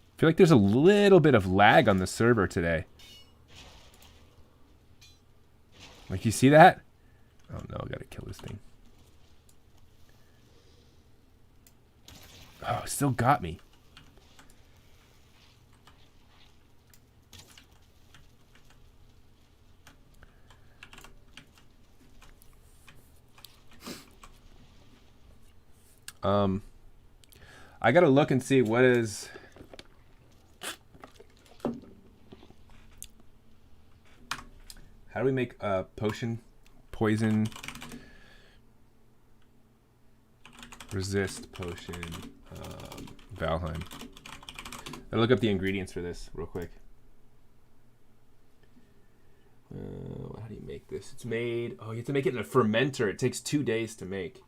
I feel like there's a little bit of lag on the server today. Like, you see that? Oh no, I gotta kill this thing. Oh, it still got me. I gotta look and see what is... How do we make a potion, poison, resist potion, Valheim? I'll look up the ingredients for this real quick. How do you make this? It's made, oh, you have to make it in a fermenter. It takes 2 days to make.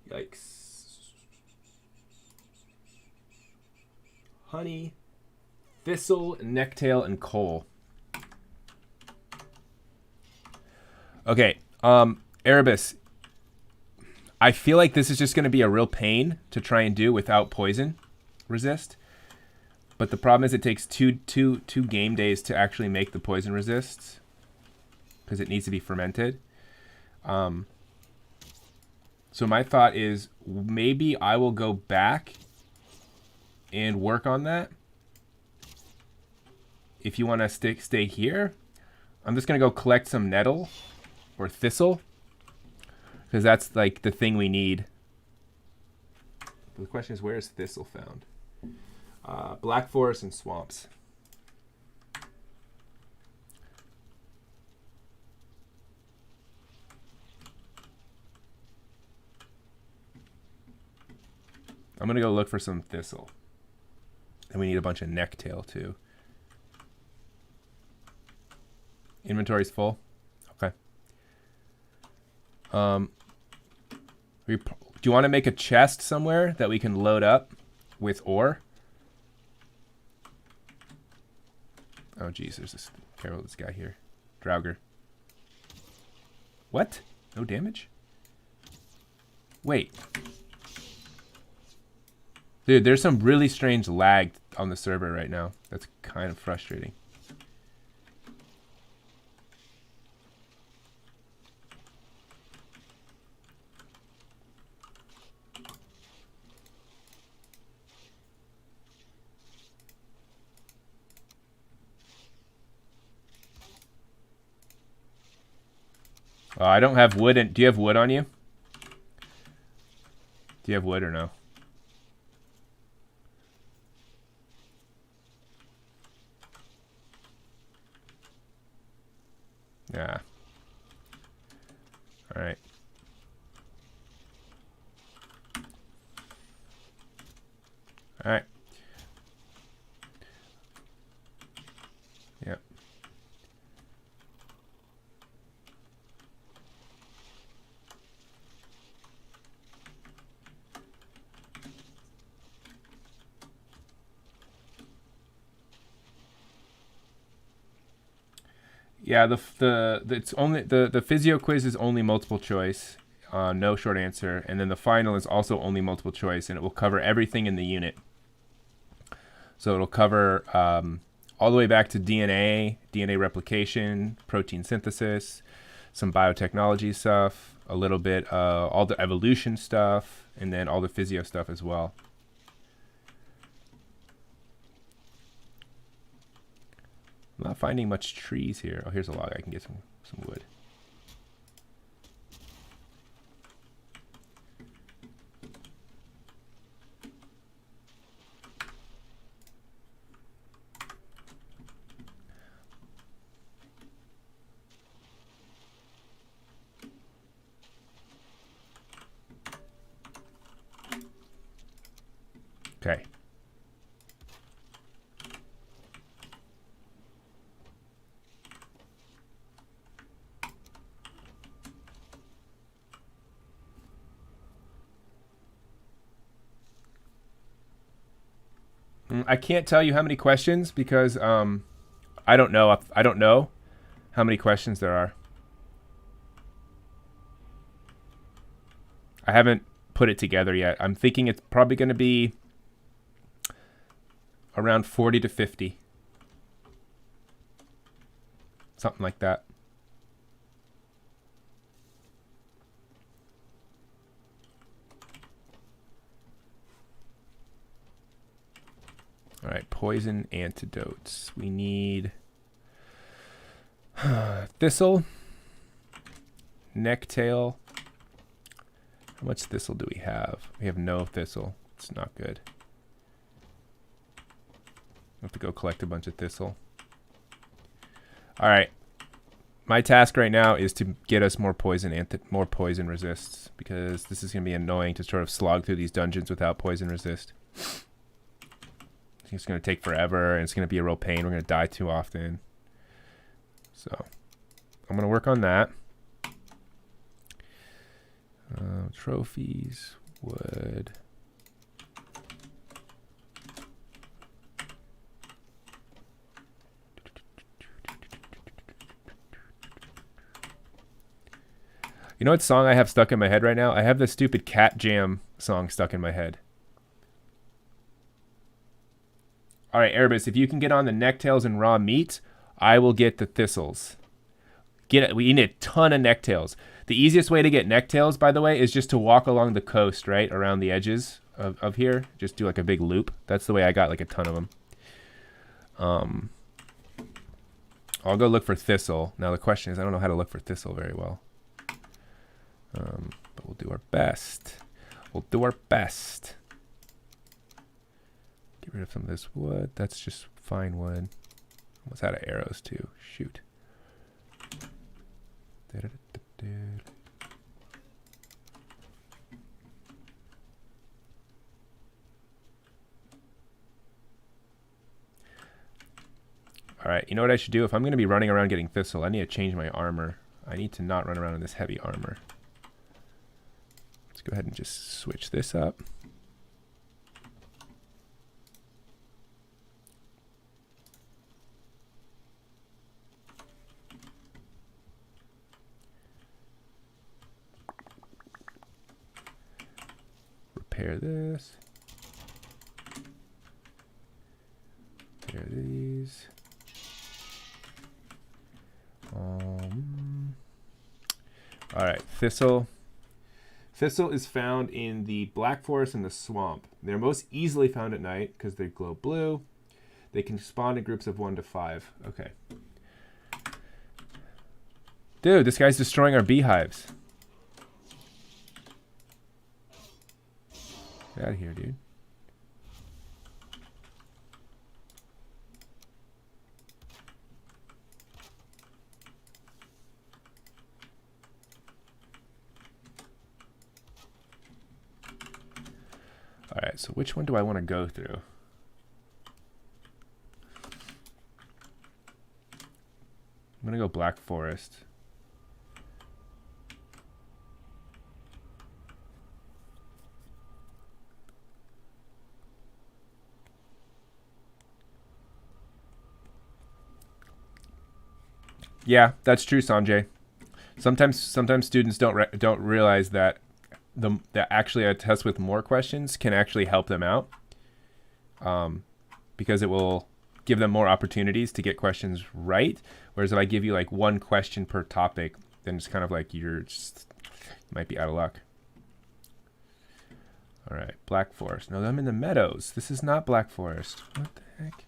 Yikes. Honey, thistle, necktail, and coal. Okay, Erebus, I feel like this is just going to be a real pain to try and do without poison resist. But the problem is it takes two game days to actually make the poison resists because it needs to be fermented. So my thought is maybe I will go back and work on that. If you want to stay here, I'm just going to go collect some nettle or thistle because that's like the thing we need. But the question is, where is thistle found? Black forest and swamps. I'm gonna go look for some thistle. And we need a bunch of necktail too. Inventory's full. Okay. Do you want to make a chest somewhere that we can load up with ore? Oh geez, there's this careful, this guy here. Draugr. What? No damage? Wait. Dude, there's some really strange lag on the server right now. That's kind of frustrating. I don't have wood. Do you have wood on you? Do you have wood or no? Yeah. All right. All right. Yep. Yeah, it's only the physio quiz is only multiple choice, no short answer, and then the final is also only multiple choice, and it will cover everything in the unit. So it'll cover all the way back to DNA replication, protein synthesis, some biotechnology stuff, a little bit all the evolution stuff, and then all the physio stuff as well. I'm not finding much trees here. Oh, here's a log. I can get some wood. Okay. I can't tell you how many questions because I don't know. I don't know how many questions there are. I haven't put it together yet. I'm thinking it's probably going to be around 40 to 50. Something like that. All right, poison antidotes. We need thistle, necktail. How much thistle do we have? We have no thistle. It's not good. I have to go collect a bunch of thistle. All right. My task right now is to get us more poison resists, because this is going to be annoying to sort of slog through these dungeons without poison resist. It's going to take forever, and it's going to be a real pain. We're going to die too often. So I'm going to work on that. Trophies, wood. You know what song I have stuck in my head right now? I have the stupid Cat Jam song stuck in my head. All right, Erebus, if you can get on the necktails and raw meat, I will get the thistles. We need a ton of necktails. The easiest way to get necktails, by the way, is just to walk along the coast, right, around the edges of here. Just do like a big loop. That's the way I got like a ton of them. I'll go look for thistle. Now the question is, I don't know how to look for thistle very well. But we'll do our best. We'll do our best. Get rid of some of this wood. That's just fine wood. Almost out of arrows too. Shoot. All right, you know what I should do? If I'm going to be running around getting thistle, I need to change my armor. I need to not run around in this heavy armor. Let's go ahead and just switch this up. Repair this. Repair these. All right, thistle. Thistle is found in the black forest and the swamp. They're most easily found at night because they glow blue. They can spawn in groups of 1 to 5. Okay. Dude, this guy's destroying our beehives. Get out of here, dude. right, so which one do I want to go through? I'm going to go Black Forest. Yeah, that's true, Sanjay. Sometimes students don't realize that that actually a test with more questions can actually help them out, because it will give them more opportunities to get questions right. Whereas if I give you like one question per topic, then it's kind of like you might be out of luck. All right, Black Forest. No, I'm in the meadows. This is not Black Forest. What the heck?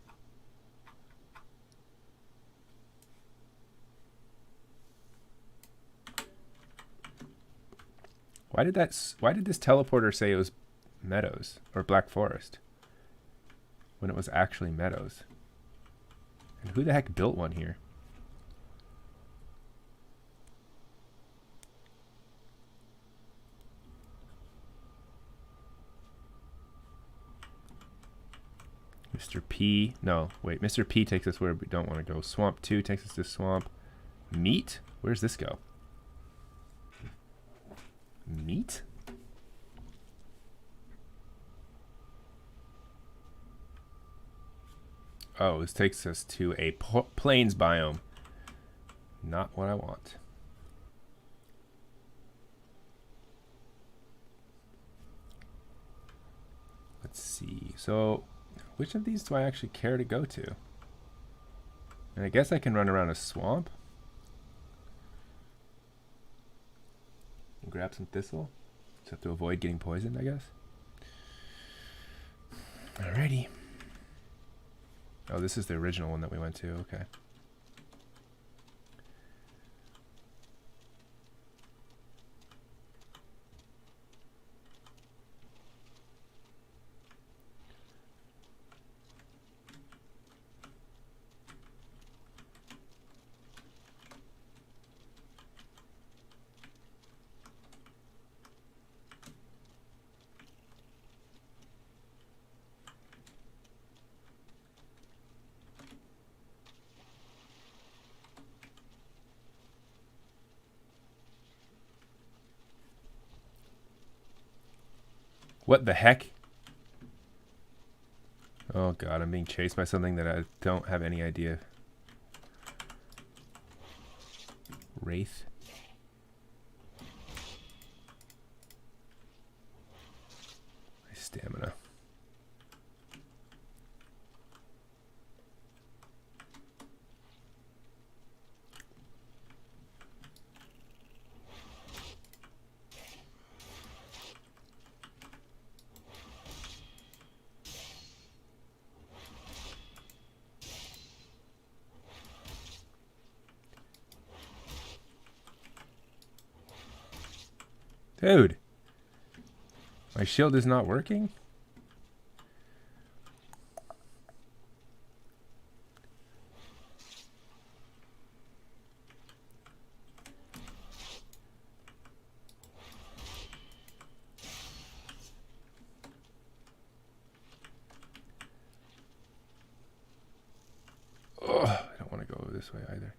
Why did this teleporter say it was meadows or Black Forest when it was actually meadows? And who the heck built one here? Mr. P. No, wait. Mr. P takes us where we don't want to go. Swamp 2 takes us to swamp. Meat? Where's this go? Meat? Oh, this takes us to a plains biome. Not what I want. Let's see. So, which of these do I actually care to go to? And I guess I can run around a swamp. And grab some thistle. Just have to avoid getting poisoned, I guess. Alrighty. Oh, this is the original one that we went to. Okay. What the heck? Oh god, I'm being chased by something that I don't have any idea. Wraith. My stamina. Dude, my shield is not working? Ugh, I don't want to go this way either.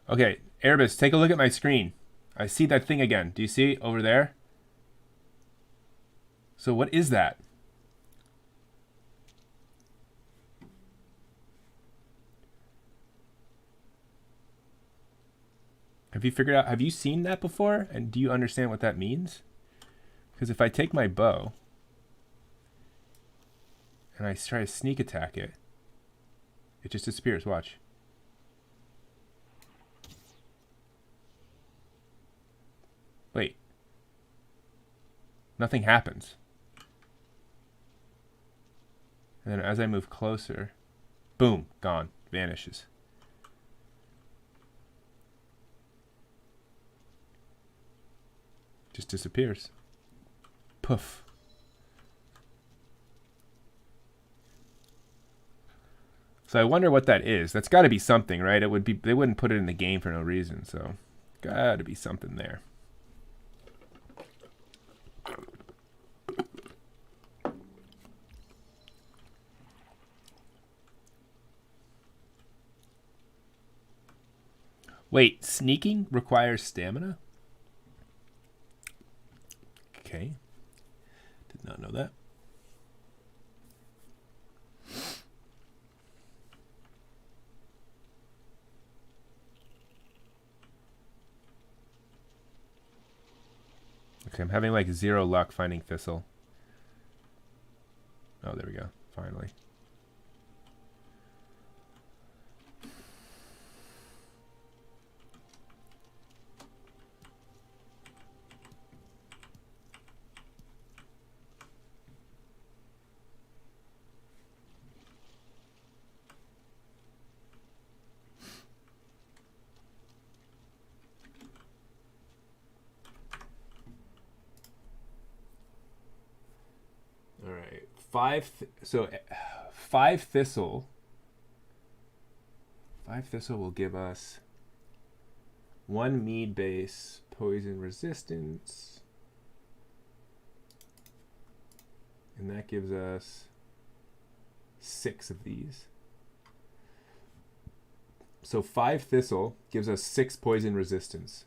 Okay, Erebus, take a look at my screen. I see that thing again. Do you see it over there? So what is that? Have you figured out, have you seen that before? And do you understand what that means? Because if I take my bow and I try to sneak attack it, it just disappears. Watch. Wait. Nothing happens. And then as I move closer, boom, gone, vanishes. Just disappears. Poof. So I wonder what that is. That's got to be something, right? It would be. They wouldn't put it in the game for no reason. So, got to be something there. Wait, sneaking requires stamina? Okay. Did not know that. Okay, I'm having like 0 luck finding thistle. Oh, there we go. Finally. All right. 5 thistle. 5 thistle will give us 1 mead base, poison resistance. And that gives us 6 of these. So 5 thistle gives us 6 poison resistance.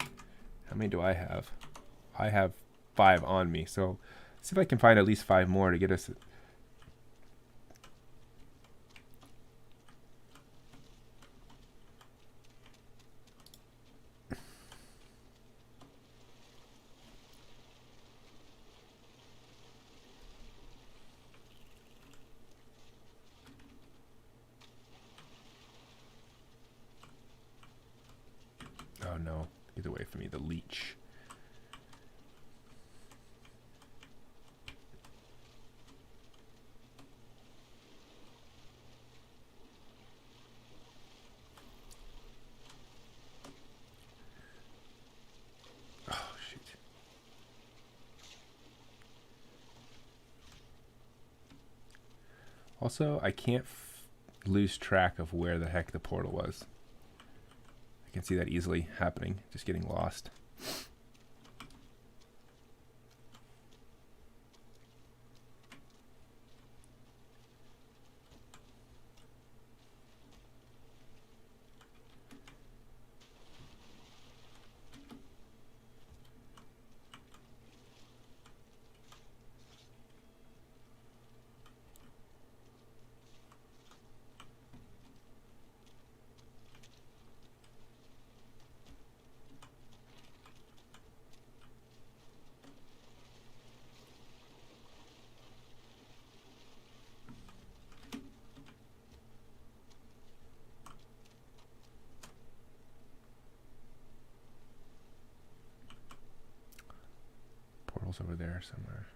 How many do I have? I have 5 on me. So see if I can find at least 5 more to get us. Oh no, get away from me, the leech. Oh shoot. Also, I can't lose track of where the heck the portal was. I can see that easily happening, just getting lost. Portal's over there somewhere.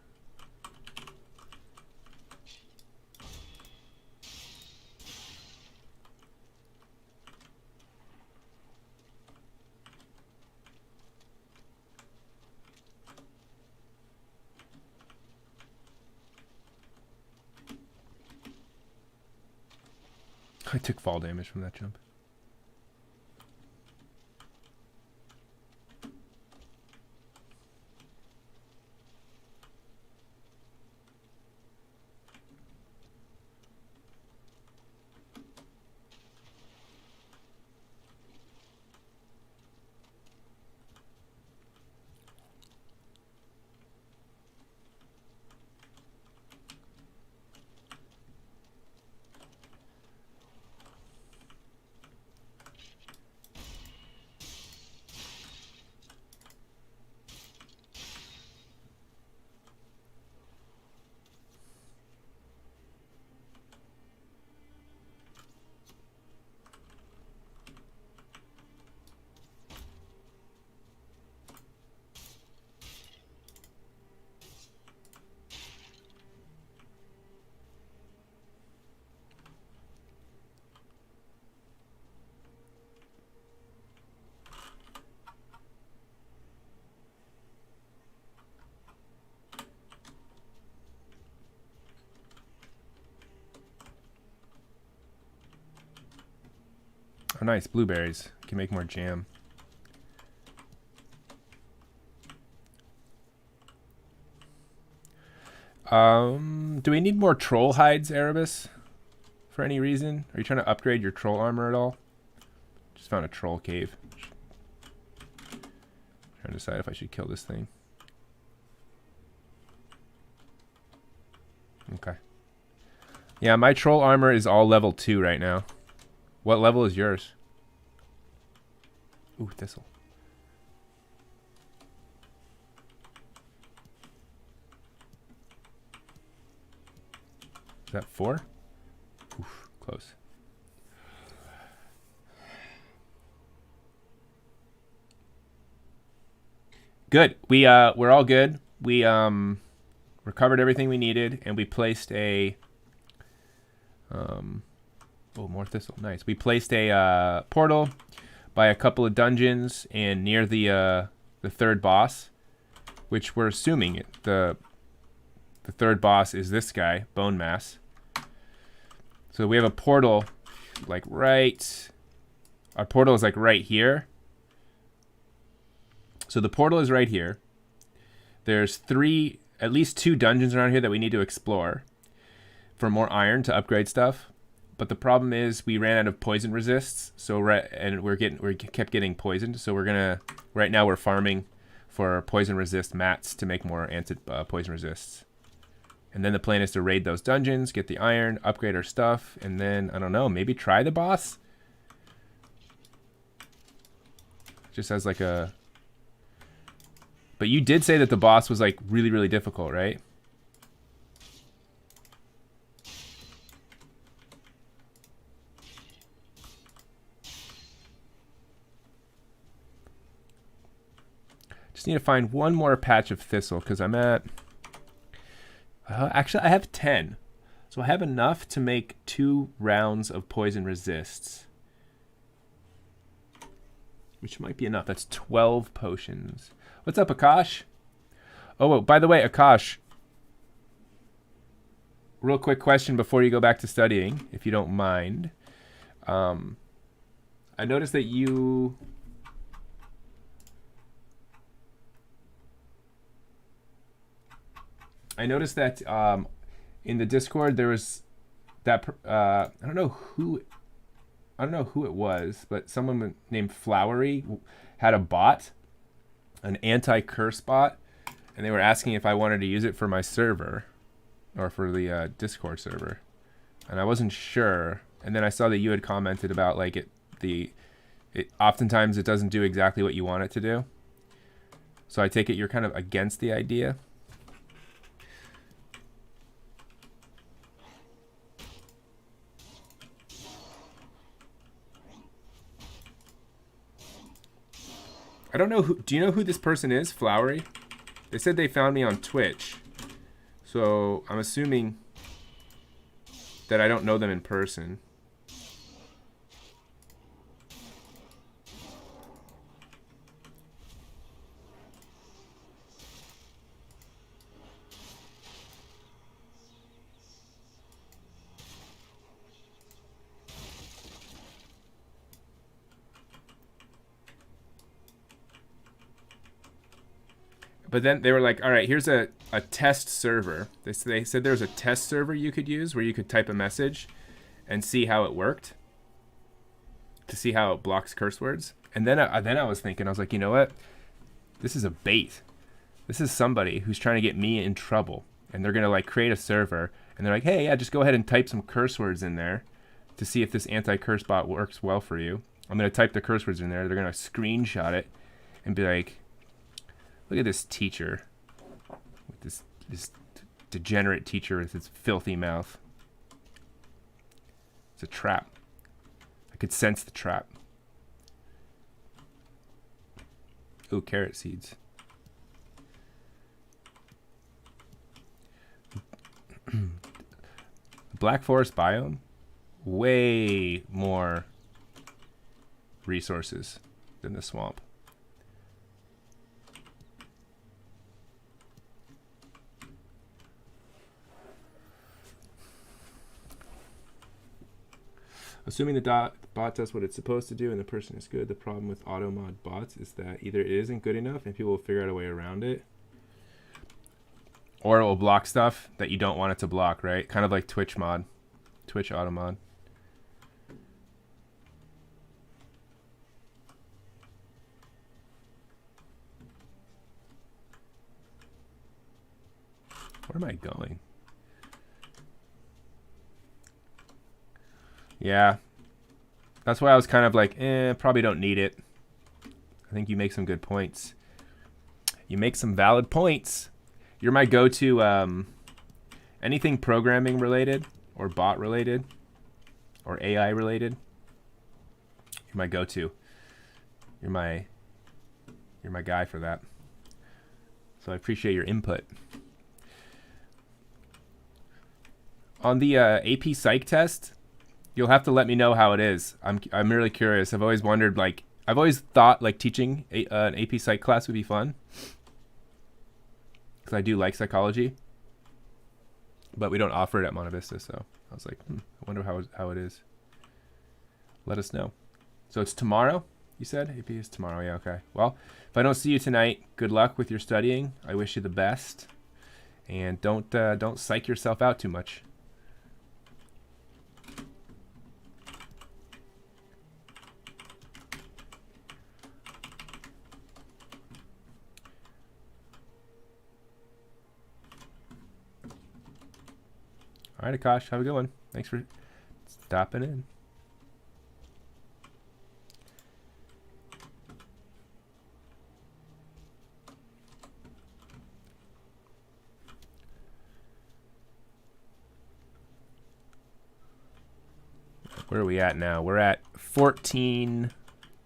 I took fall damage from that jump. Oh, nice. Blueberries. Can make more jam. Do we need more troll hides, Erebus? For any reason? Are you trying to upgrade your troll armor at all? Just found a troll cave. Trying to decide if I should kill this thing. Okay. Yeah, my troll armor is all level 2 right now. What level is yours? Ooh, thistle. Is that 4? Oof, close. Good. We're all good. We recovered everything we needed, and we placed a oh, more thistle. Nice. We placed a portal by a couple of dungeons and near the third boss, which we're assuming the third boss is this guy, Bone Mass. So we have a portal like right. Our portal is like right here. So the portal is right here. There's at least 2 dungeons around here that we need to explore for more iron to upgrade stuff. But the problem is we ran out of poison resists, and we kept getting poisoned. So right now we're farming for poison resist mats to make more poison resists. And then the plan is to raid those dungeons, get the iron, upgrade our stuff, and then I don't know, maybe try the boss. Just as like a. But you did say that the boss was like really, really difficult, right? Just need to find one more patch of thistle because I'm at. Actually, I have 10. So I have enough to make 2 rounds of poison resists. Which might be enough. That's 12 potions. What's up, Akash? Oh, by the way, Akash. Real quick question before you go back to studying, if you don't mind. I noticed that you... I noticed that in the Discord there was that I don't know who it was, but someone named Flowery had a bot, an anti-curse bot, and they were asking if I wanted to use it for my server or for the Discord server, and I wasn't sure. And then I saw that you had commented about like it oftentimes it doesn't do exactly what you want it to do. So I take it you're kind of against the idea. I don't know do you know who this person is, Flowery? They said they found me on Twitch. So I'm assuming that I don't know them in person. But then they were like, all right, here's a test server. They said there was a test server you could use where you could type a message and see how it worked. To see how it blocks curse words. And then I was thinking, I was like, you know what? This is a bait. This is somebody who's trying to get me in trouble. And they're going to like create a server. And they're like, hey, yeah, just go ahead and type some curse words in there to see if this anti-curse bot works well for you. I'm going to type the curse words in there. They're going to screenshot it and be like, look at this teacher, with this degenerate teacher with his filthy mouth. It's a trap. I could sense the trap. Ooh, carrot seeds. Black Forest biome? Way more resources than the swamp. Assuming the bot does what it's supposed to do and the person is good, the problem with auto mod bots is that either it isn't good enough and people will figure out a way around it, or it will block stuff that you don't want it to block, right? Kind of like Twitch auto mod. Where am I going? Yeah. That's why I was kind of like, probably don't need it. I think you make some good points. You make some valid points. You're my go-to anything programming related or bot related or AI related. You're my go-to. You're my guy for that. So I appreciate your input. On the AP Psych test, you'll have to let me know how it is. I'm really curious. I've always wondered, like, I've always thought like teaching an AP Psych class would be fun, because I do like psychology, but we don't offer it at Monte Vista. So I was like, I wonder how it is. Let us know. So it's tomorrow, you said? AP is tomorrow. Yeah, okay. Well, if I don't see you tonight, good luck with your studying. I wish you the best, and don't psych yourself out too much. All right, Akash, have a good one. Thanks for stopping in. Where are we at now? We're at 14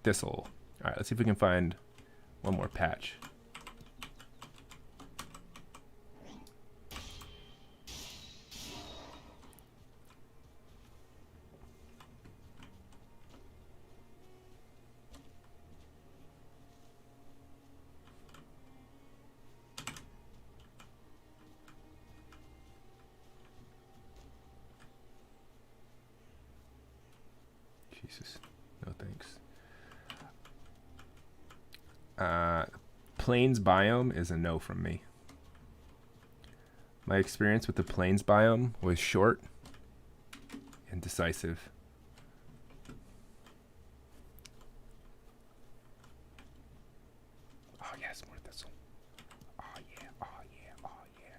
thistle. All right, let's see if we can find one more patch. Jesus, no thanks. Plains biome is a no from me. My experience with the plains biome was short and decisive. Oh yes, more thistle. Oh yeah, oh yeah, oh yeah.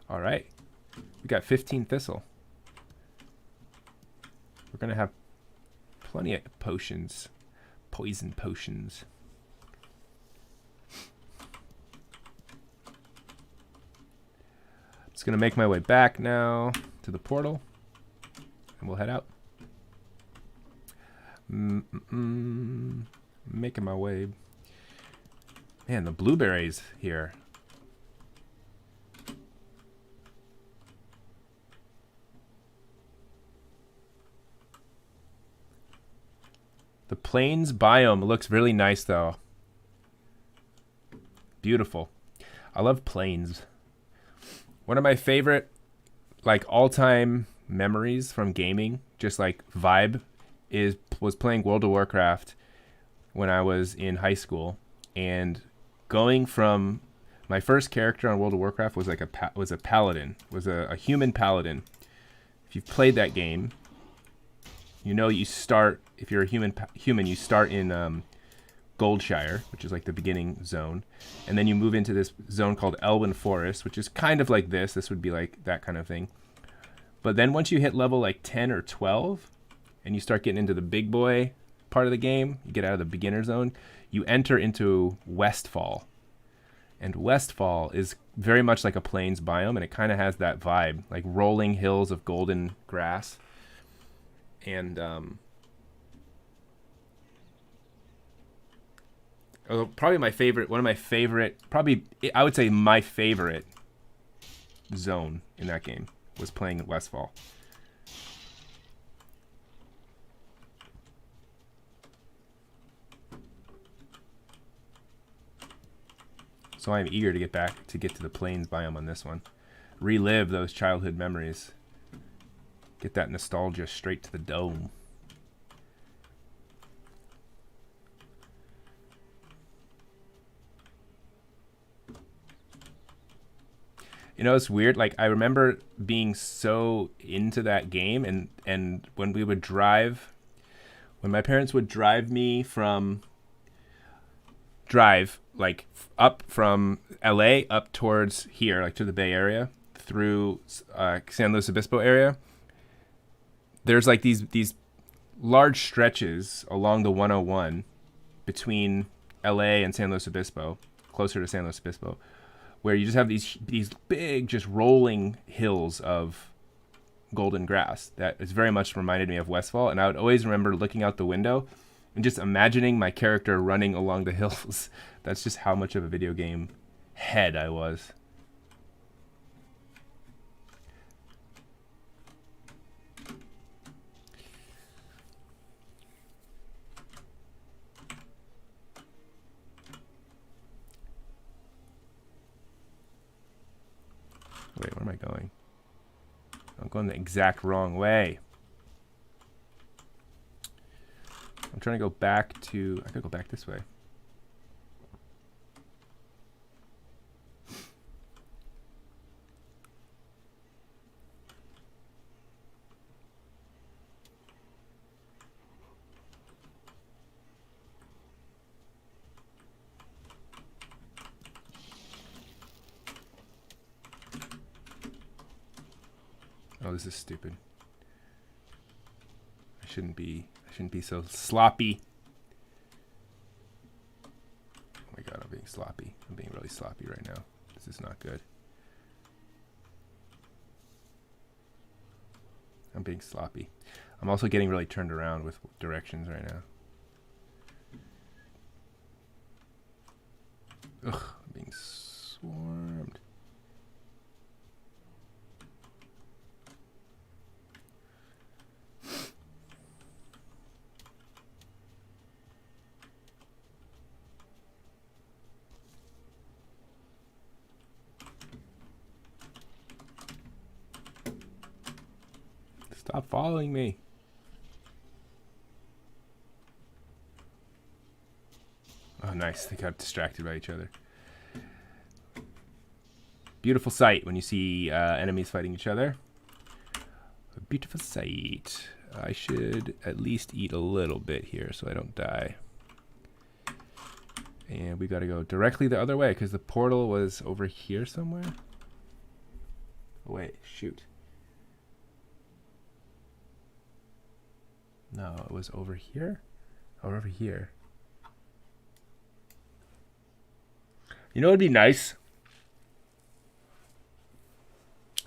All right, we got 15 thistle. We're gonna have plenty of potions, poison potions. Just gonna make my way back now to the portal, and we'll head out. Making my way. Man, the blueberries here. The plains biome looks really nice, though. Beautiful. I love plains. One of my favorite, like, all-time memories from gaming, just like vibe, was playing World of Warcraft when I was in high school, and going from my first character on World of Warcraft was like a paladin, was a human paladin. If you've played that game, you know you start, if you're a human, you start in Goldshire, which is like the beginning zone, and then you move into this zone called Elwyn Forest, which is kind of like this would be like that kind of thing. But then once you hit level like 10 or 12 and you start getting into the big boy part of the game, you get out of the beginner zone, you enter into Westfall. And Westfall is very much like a plains biome, and it kind of has that vibe, like rolling hills of golden grass. And probably my favorite, one of my favorite, probably I would say my favorite zone in that game was playing Westfall. So I'm eager to get back to the plains biome on this one. Relive those childhood memories. Get that nostalgia straight to the dome. You know, it's weird. Like, I remember being so into that game, and when we would drive, when my parents would drive me like up from LA up towards here, like to the Bay Area, through San Luis Obispo area, there's like these large stretches along the 101 between LA and San Luis Obispo, closer to San Luis Obispo, where you just have these big, just rolling hills of golden grass that is very much reminded me of Westfall. And I would always remember looking out the window and just imagining my character running along the hills. That's just how much of a video game head I was. Wait, where am I going? I'm going the exact wrong way. I'm trying to go back to... I could go back this way. Oh, this is stupid. I shouldn't be so sloppy. Oh my god, I'm being sloppy. I'm being really sloppy right now. This is not good. I'm being sloppy. I'm also getting really turned around with directions right now. Ugh, I'm being swarmed. Stop following me. Oh, nice. They got distracted by each other. Beautiful sight when you see enemies fighting each other. A beautiful sight. I should at least eat a little bit here so I don't die. And we got to go directly the other way because the portal was over here somewhere. Oh, wait, shoot. No, it was over here? Or over here? You know what would be nice? You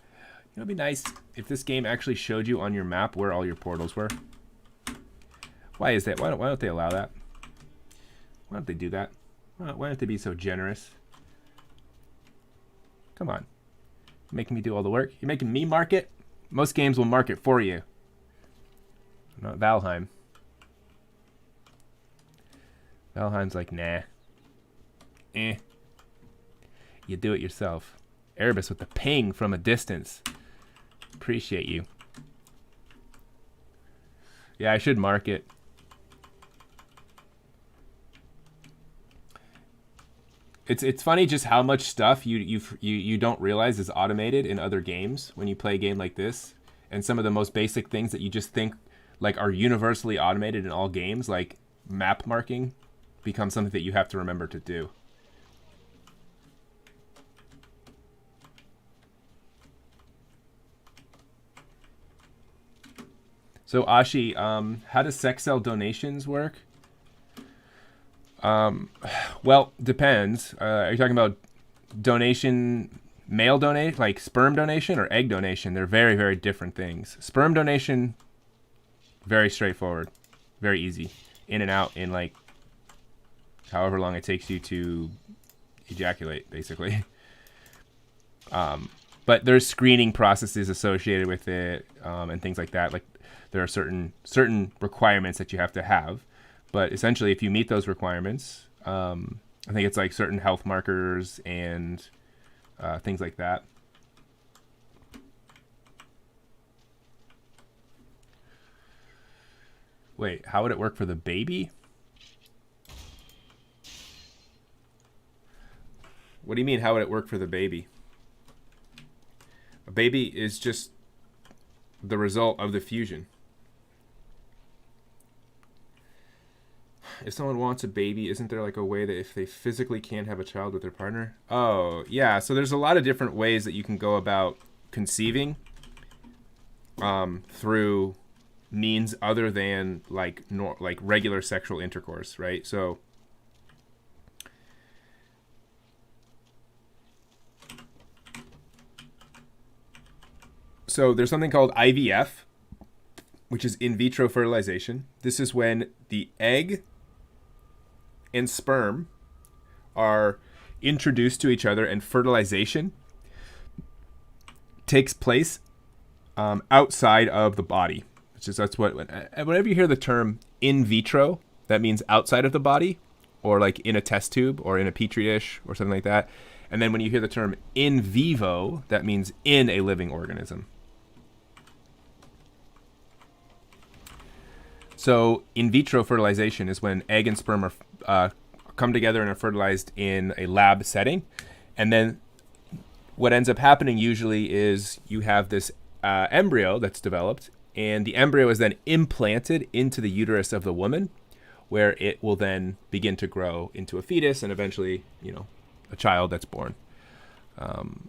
know what would be nice if this game actually showed you on your map where all your portals were? Why is that? Why don't they allow that? Why don't they do that? Why don't they be so generous? Come on. You're making me do all the work? You're making me mark it? Most games will mark it for you. Not Valheim. Valheim's like, nah. You do it yourself. Erebus with the ping from a distance. Appreciate you. Yeah, I should mark it. It's funny just how much stuff you don't realize is automated in other games when you play a game like this, and some of the most basic things that you just think like are universally automated in all games, like map marking, becomes something that you have to remember to do. So Ashi, how does sex cell donations work? Well, depends. Are you talking about donation, male donate, like sperm donation, or egg donation? They're very, very different things. Sperm donation, very straightforward, very easy, in and out in like however long it takes you to ejaculate, basically. But there's screening processes associated with it, and things like that. Like there are certain requirements that you have to have. But essentially, if you meet those requirements, I think it's like certain health markers and things like that. Wait, how would it work for the baby? What do you mean, how would it work for the baby? A baby is just the result of the fusion. If someone wants a baby, isn't there like a way that if they physically can't have a child with their partner? Oh, yeah. So there's a lot of different ways that you can go about conceiving through means other than like regular sexual intercourse, right? So there's something called IVF, which is in vitro fertilization. This is when the egg and sperm are introduced to each other and fertilization takes place outside of the body. That's what, whenever you hear the term in vitro, that means outside of the body, or like in a test tube or in a petri dish or something like that. And then when you hear the term in vivo, that means in a living organism. So in vitro fertilization is when egg and sperm are come together and are fertilized in a lab setting. And then what ends up happening usually is you have this embryo that's developed, and the embryo is then implanted into the uterus of the woman, where it will then begin to grow into a fetus and eventually, a child that's born.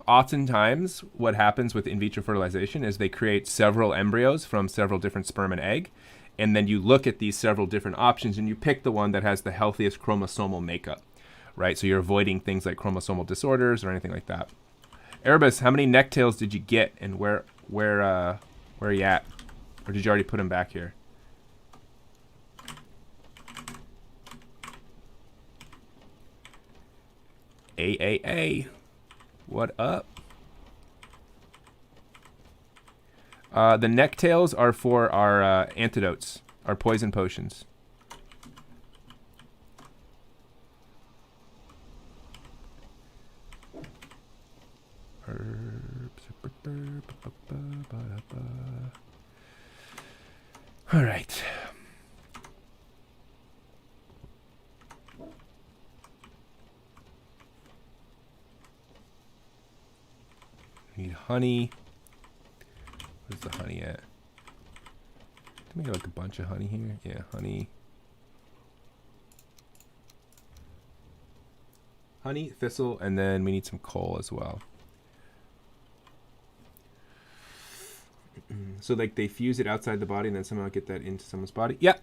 Oftentimes, what happens with in vitro fertilization is they create several embryos from several different sperm and egg, and then you look at these several different options and you pick the one that has the healthiest chromosomal makeup, right? So you're avoiding things like chromosomal disorders or anything like that. Erebus, how many necktails did you get, and where are you at? Or did you already put them back here? AAA, what up? The necktails are for our antidotes, our poison potions. All right. Need honey. Where's the honey at? Did we get like a bunch of honey here? Yeah, honey. Honey, thistle, and then we need some coal as well. So like they fuse it outside the body and then somehow get that into someone's body. Yep.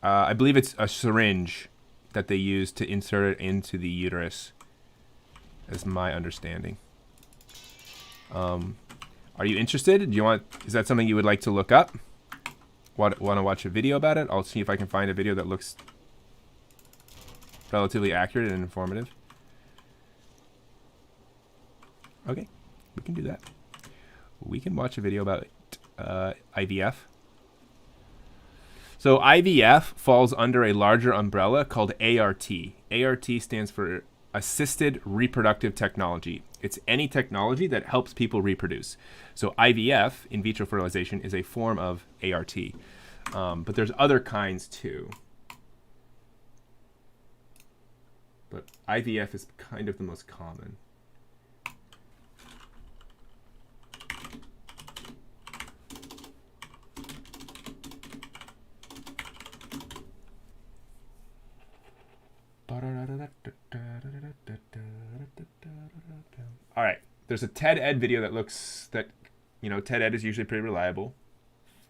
I believe it's a syringe that they use to insert it into the uterus. Is my understanding. Are you interested? Is that something you would like to look up? Want to watch a video about it? I'll see if I can find a video that looks relatively accurate and informative. Okay, we can do that. We can watch a video about IVF. So IVF falls under a larger umbrella called ART. ART stands for Assisted Reproductive Technology. It's any technology that helps people reproduce. So IVF, in vitro fertilization, is a form of ART. But there's other kinds too. But IVF is kind of the most common. All right, there's a TED Ed video that TED Ed is usually pretty reliable,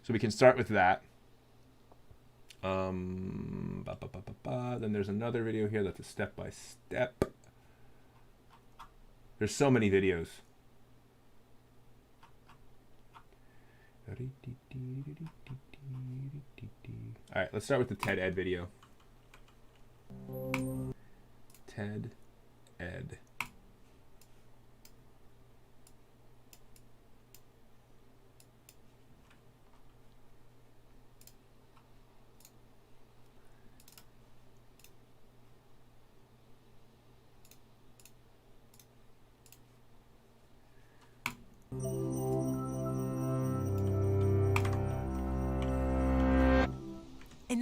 so we can start with that. Then there's another video here that's a step-by-step. There's so many videos. All right, let's start with the TED Ed video. TED Ed.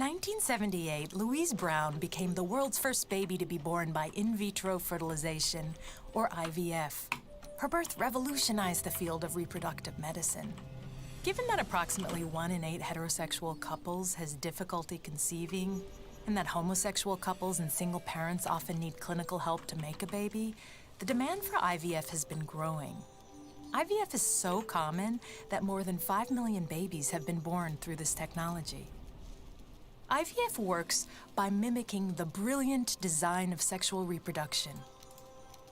1978, Louise Brown became the world's first baby to be born by in vitro fertilization, or IVF. Her birth revolutionized the field of reproductive medicine. Given that approximately 1 in 8 heterosexual couples has difficulty conceiving, and that homosexual couples and single parents often need clinical help to make a baby, the demand for IVF has been growing. IVF is so common that more than 5 million babies have been born through this technology. IVF works by mimicking the brilliant design of sexual reproduction.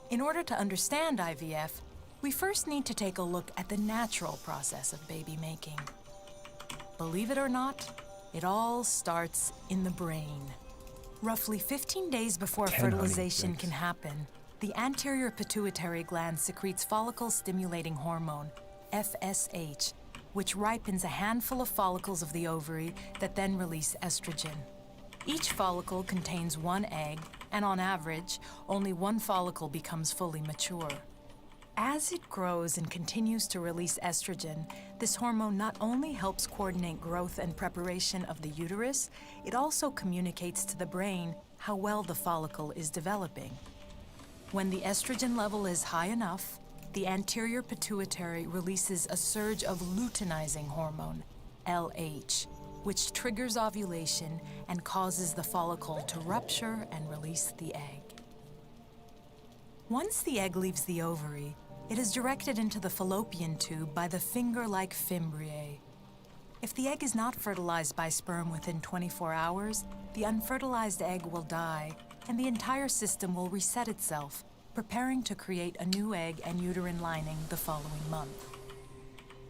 In order to understand IVF, we first need to take a look at the natural process of baby making. Believe it or not, it all starts in the brain. Roughly 15 days before fertilization can happen, the anterior pituitary gland secretes follicle-stimulating hormone, FSH, which ripens a handful of follicles of the ovary that then release estrogen. Each follicle contains 1 egg, and on average, only 1 follicle becomes fully mature. As it grows and continues to release estrogen, this hormone not only helps coordinate growth and preparation of the uterus, it also communicates to the brain how well the follicle is developing. When the estrogen level is high enough, the anterior pituitary releases a surge of luteinizing hormone, LH, which triggers ovulation and causes the follicle to rupture and release the egg. Once the egg leaves the ovary, it is directed into the fallopian tube by the finger-like fimbriae. If the egg is not fertilized by sperm within 24 hours, the unfertilized egg will die, and the entire system will reset itself, preparing to create a new egg and uterine lining the following month.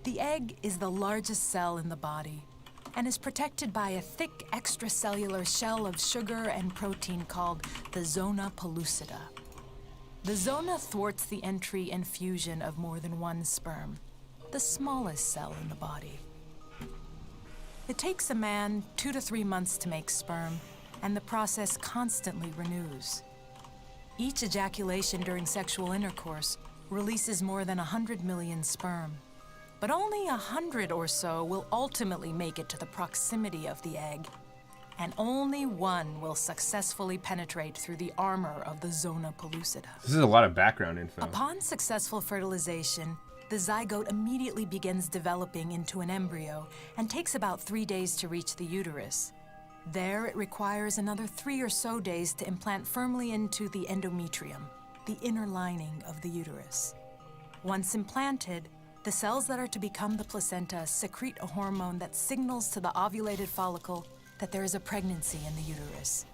The egg is the largest cell in the body and is protected by a thick extracellular shell of sugar and protein called the zona pellucida. The zona thwarts the entry and fusion of more than 1 sperm, the smallest cell in the body. It takes a man 2 to 3 months to make sperm, and the process constantly renews. Each ejaculation during sexual intercourse releases more than 100 million sperm, but only 100 or so will ultimately make it to the proximity of the egg, and only 1 will successfully penetrate through the armor of the zona pellucida. This is a lot of background info. Upon successful fertilization, the zygote immediately begins developing into an embryo and takes about 3 days to reach the uterus. There, it requires another 3 or so days to implant firmly into the endometrium, the inner lining of the uterus. Once implanted, the cells that are to become the placenta secrete a hormone that signals to the ovulated follicle that there is a pregnancy in the uterus.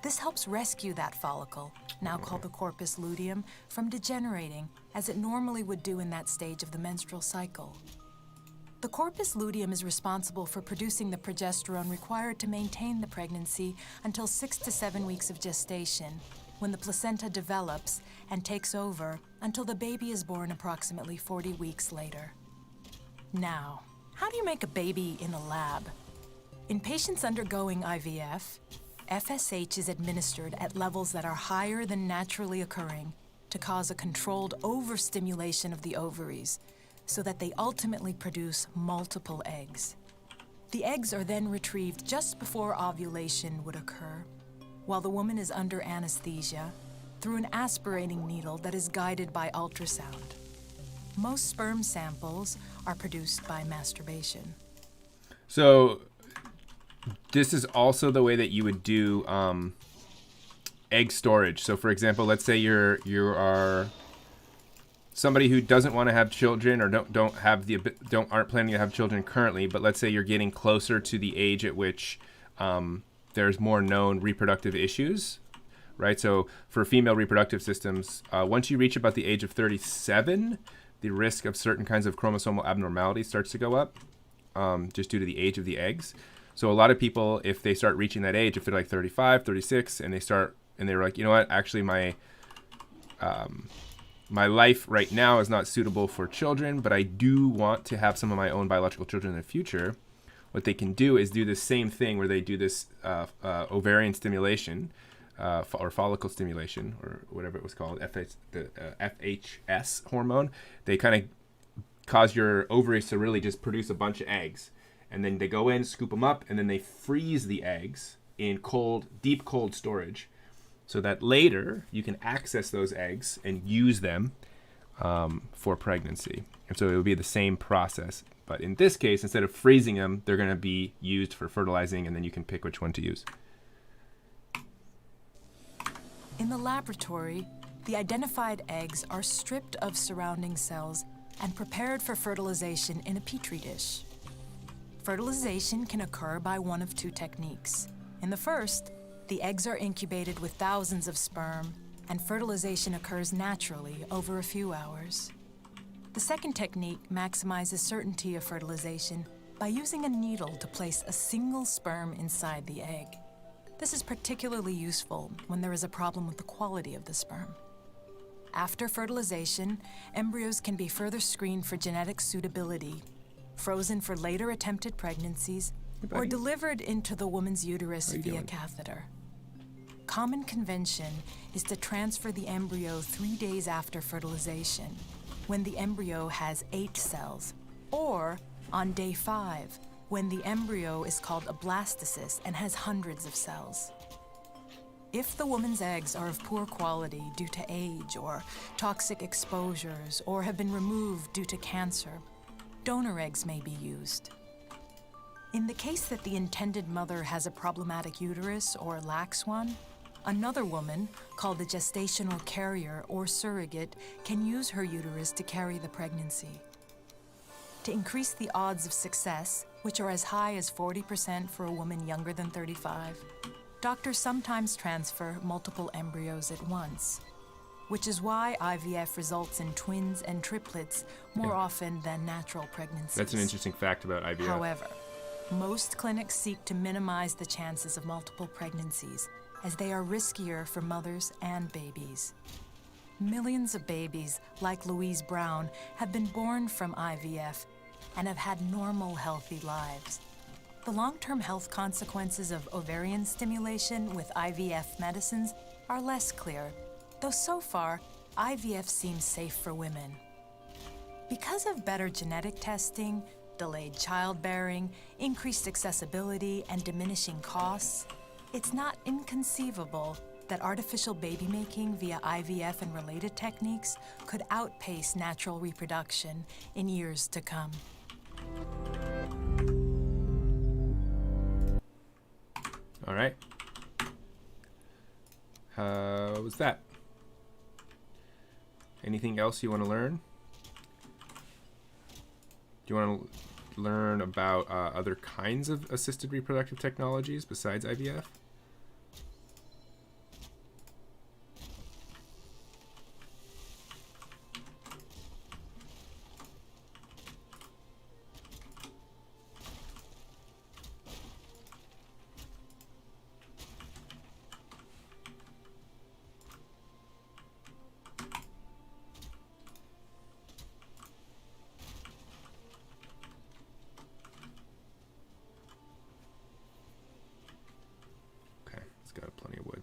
This helps rescue that follicle, now called the corpus luteum, from degenerating as it normally would do in that stage of the menstrual cycle. The corpus luteum is responsible for producing the progesterone required to maintain the pregnancy until 6 to 7 weeks of gestation, when the placenta develops and takes over until the baby is born approximately 40 weeks later. Now, how do you make a baby in a lab? In patients undergoing IVF, FSH is administered at levels that are higher than naturally occurring to cause a controlled overstimulation of the ovaries, so that they ultimately produce multiple eggs. The eggs are then retrieved just before ovulation would occur, while the woman is under anesthesia through an aspirating needle that is guided by ultrasound. Most sperm samples are produced by masturbation. So this is also the way that you would do egg storage. So for example, let's say you are somebody who doesn't want to have children or aren't planning to have children currently, but let's say you're getting closer to the age at which there's more known reproductive issues, right? So for female reproductive systems, once you reach about the age of 37, the risk of certain kinds of chromosomal abnormalities starts to go up, just due to the age of the eggs. So a lot of people, if they start reaching that age, if they're like 35, 36, and they're like, you know what, actually my life right now is not suitable for children, but I do want to have some of my own biological children in the future. What they can do is do the same thing where they do this ovarian stimulation or follicle stimulation or whatever it was called, FHS hormone. They kind of cause your ovaries to really just produce a bunch of eggs. and then they go in, scoop them up, and then they freeze the eggs in deep cold storage, so that later you can access those eggs and use them for pregnancy. And so it will be the same process. But in this case, instead of freezing them, they're going to be used for fertilizing, and then you can pick which one to use. In the laboratory, the identified eggs are stripped of surrounding cells and prepared for fertilization in a petri dish. Fertilization can occur by one of two techniques. In the first, the eggs are incubated with thousands of sperm, and fertilization occurs naturally over a few hours. The second technique maximizes certainty of fertilization by using a needle to place a single sperm inside the egg. This is particularly useful when there is a problem with the quality of the sperm. After fertilization, embryos can be further screened for genetic suitability, frozen for later attempted pregnancies, or delivered into the woman's uterus via catheter. Common convention is to transfer the embryo 3 days after fertilization, when the embryo has 8 cells, or on day 5, when the embryo is called a blastocyst and has hundreds of cells. If the woman's eggs are of poor quality due to age or toxic exposures or have been removed due to cancer, donor eggs may be used. In the case that the intended mother has a problematic uterus or lacks one, another woman, called a gestational carrier or surrogate, can use her uterus to carry the pregnancy. To increase the odds of success, which are as high as 40% for a woman younger than 35, doctors sometimes transfer multiple embryos at once, which is why IVF results in twins and triplets more often than natural pregnancies. That's an interesting fact about IVF. However, most clinics seek to minimize the chances of multiple pregnancies, as they are riskier for mothers and babies. Millions of babies, like Louise Brown, have been born from IVF and have had normal, healthy lives. The long-term health consequences of ovarian stimulation with IVF medicines are less clear, though so far, IVF seems safe for women. Because of better genetic testing, delayed childbearing, increased accessibility, and diminishing costs, it's not inconceivable that artificial baby making via IVF and related techniques could outpace natural reproduction in years to come. All right. How was that? Anything else you want to learn? Do you want to learn about other kinds of assisted reproductive technologies besides IVF? Got plenty of wood.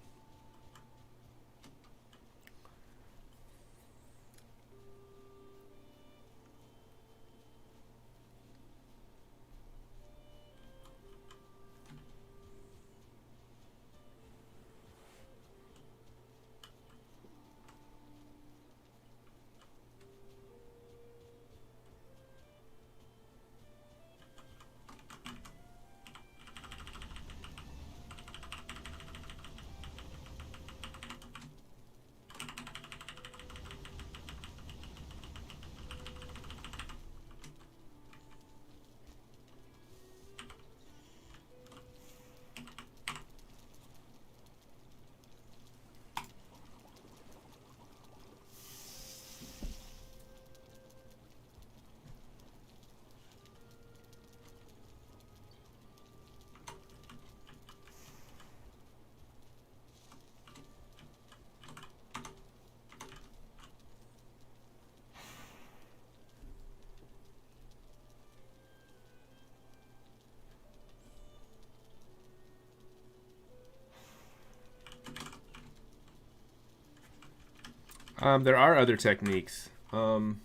There are other techniques. I'm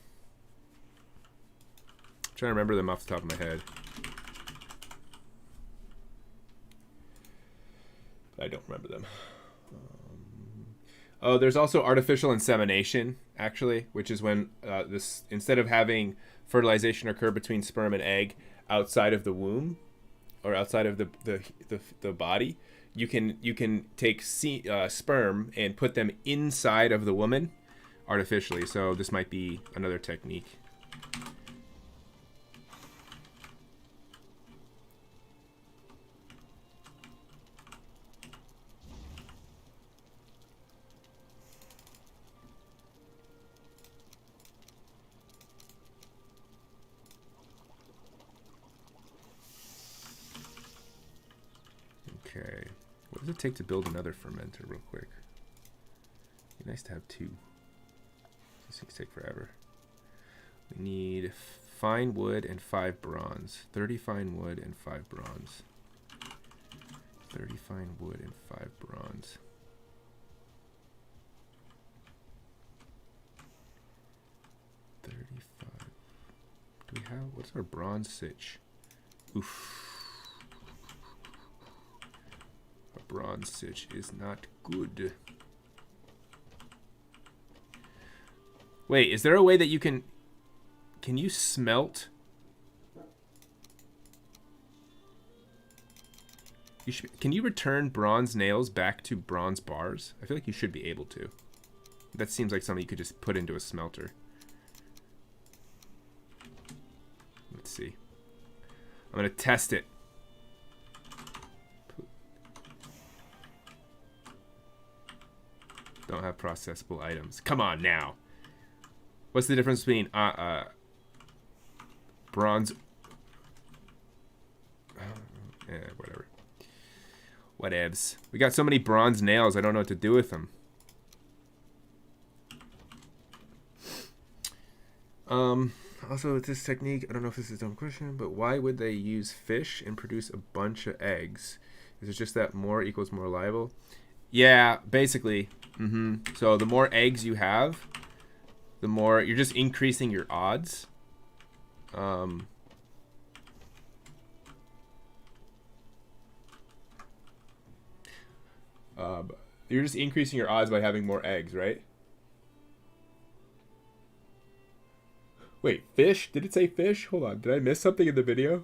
trying to remember them off the top of my head. I don't remember them. Oh, there's also artificial insemination, actually, which is when this, instead of having fertilization occur between sperm and egg outside of the womb or outside of the body, you can take sperm and put them inside of the woman artificially. So this might be another technique. Okay, what does it take to build another fermenter real quick? It'd be nice to have two. These things take forever. We need fine wood and 5 bronze. 30 fine wood and 5 bronze. 30 fine wood and 5 bronze. Do we have, what's our bronze sitch? Oof. Our bronze sitch is not good. Wait, is there a way that you can you smelt? Can you return bronze nails back to bronze bars? I feel like you should be able to. That seems like something you could just put into a smelter. Let's see. I'm gonna test it. Don't have processable items. Come on now. What's the difference between bronze? Whatever. Whatevs. We got so many bronze nails. I don't know what to do with them. Also, with this technique, I don't know if this is a dumb question, but why would they use fish and produce a bunch of eggs? Is it just that more equals more reliable? Yeah, basically. So the more eggs you have, the more you're just increasing your odds. You're just increasing your odds by having more eggs, right? Wait, fish? Did it say fish? Hold on. Did I miss something in the video?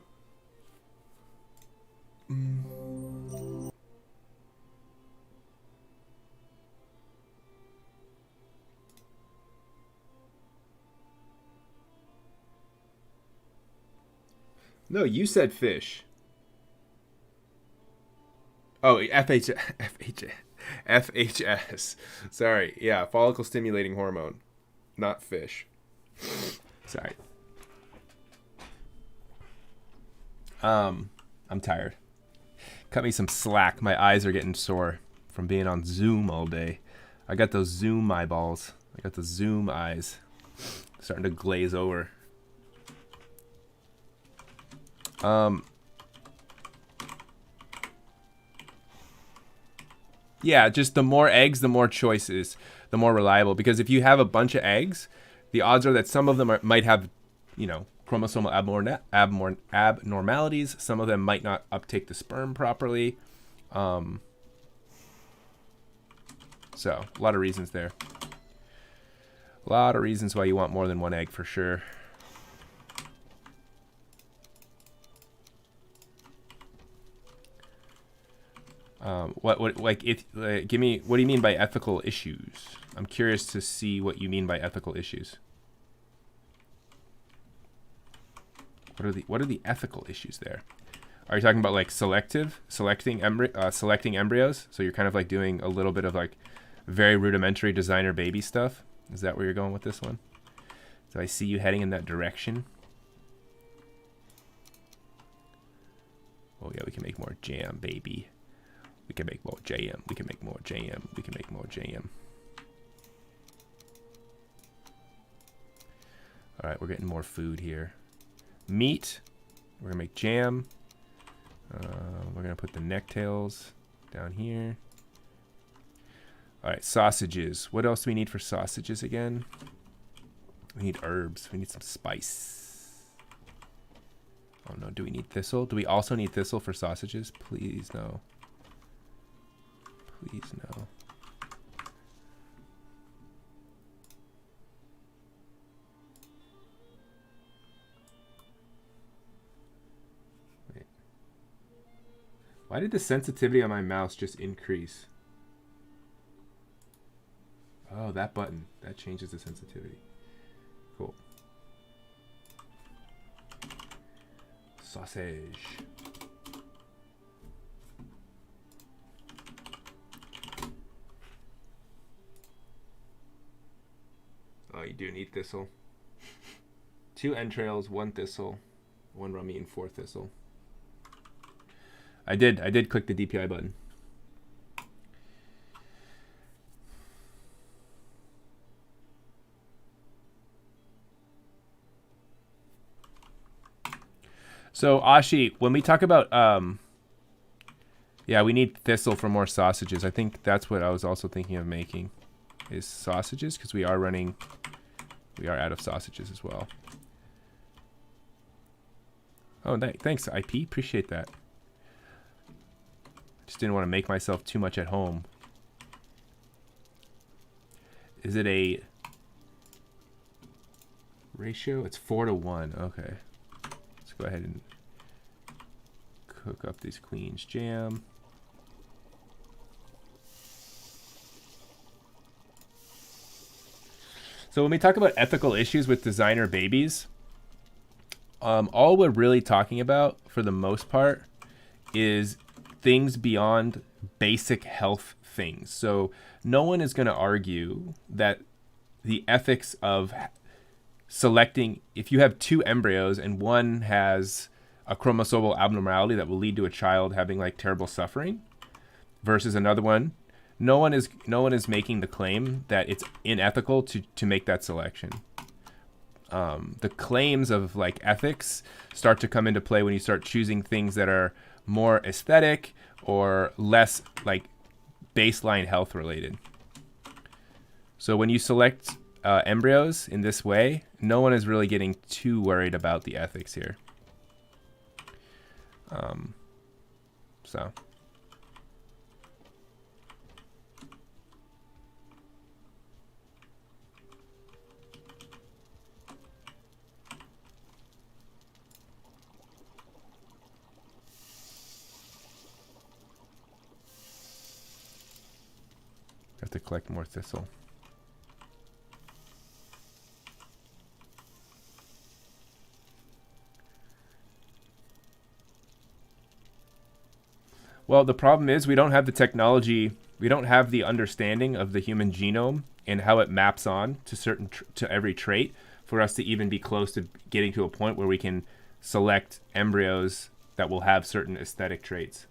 No, you said fish. Oh, FHS. Sorry. Yeah, follicle stimulating hormone. Not fish. Sorry. I'm tired. Cut me some slack. My eyes are getting sore from being on Zoom all day. I got those Zoom eyeballs. I got the Zoom eyes. Starting to glaze over. Yeah, just the more eggs, the more choices, the more reliable. Because if you have a bunch of eggs, the odds are that some of them might have, you know, chromosomal abnormalities. Some of them might not uptake the sperm properly. So a lot of reasons there. A lot of reasons why you want more than one egg for sure. Give me, what do you mean by ethical issues? I'm curious to see what you mean by ethical issues. What are the ethical issues there? Are you talking about like selecting embryos? So you're kind of like doing a little bit of like very rudimentary designer baby stuff. Is that where you're going with this one? So I see you heading in that direction. Oh yeah, we can make more jam, baby. We can make more jam. We can make more jam. We can make more jam. All right, we're getting more food here. Meat. We're gonna make jam. We're gonna put the necktails down here. All right, sausages. What else do we need for sausages again? We need herbs. We need some spice. Oh no, do we need thistle? Do we also need thistle for sausages? Please no. Please no. Wait. Why did the sensitivity on my mouse just increase? Oh, that button. That changes the sensitivity. Cool. Sausage. Oh, you do need thistle. 2 entrails, 1 thistle, 1 rummy, and 4 thistle. I did click the DPI button. So Ashi, when we talk about yeah, we need thistle for more sausages. I think that's what I was also thinking of making, is sausages, because we are out of sausages as well. Oh, thanks IP, appreciate that. Just didn't want to make myself too much at home. Is it a ratio? It's 4-to-1. Okay. Let's go ahead and cook up these queens jam. So when we talk about ethical issues with designer babies, all we're really talking about, for the most part, is things beyond basic health things. So no one is going to argue that the ethics of selecting, if you have 2 embryos and one has a chromosomal abnormality that will lead to a child having like terrible suffering versus another one, no one is making the claim that it's unethical to make that selection. The claims of like ethics start to come into play when you start choosing things that are more aesthetic or less like baseline health related. So when you select embryos in this way, no one is really getting too worried about the ethics here. So. Have to collect more thistle. Well, the problem is we don't have the technology, we don't have the understanding of the human genome and how it maps on to to every trait for us to even be close to getting to a point where we can select embryos that will have certain aesthetic traits.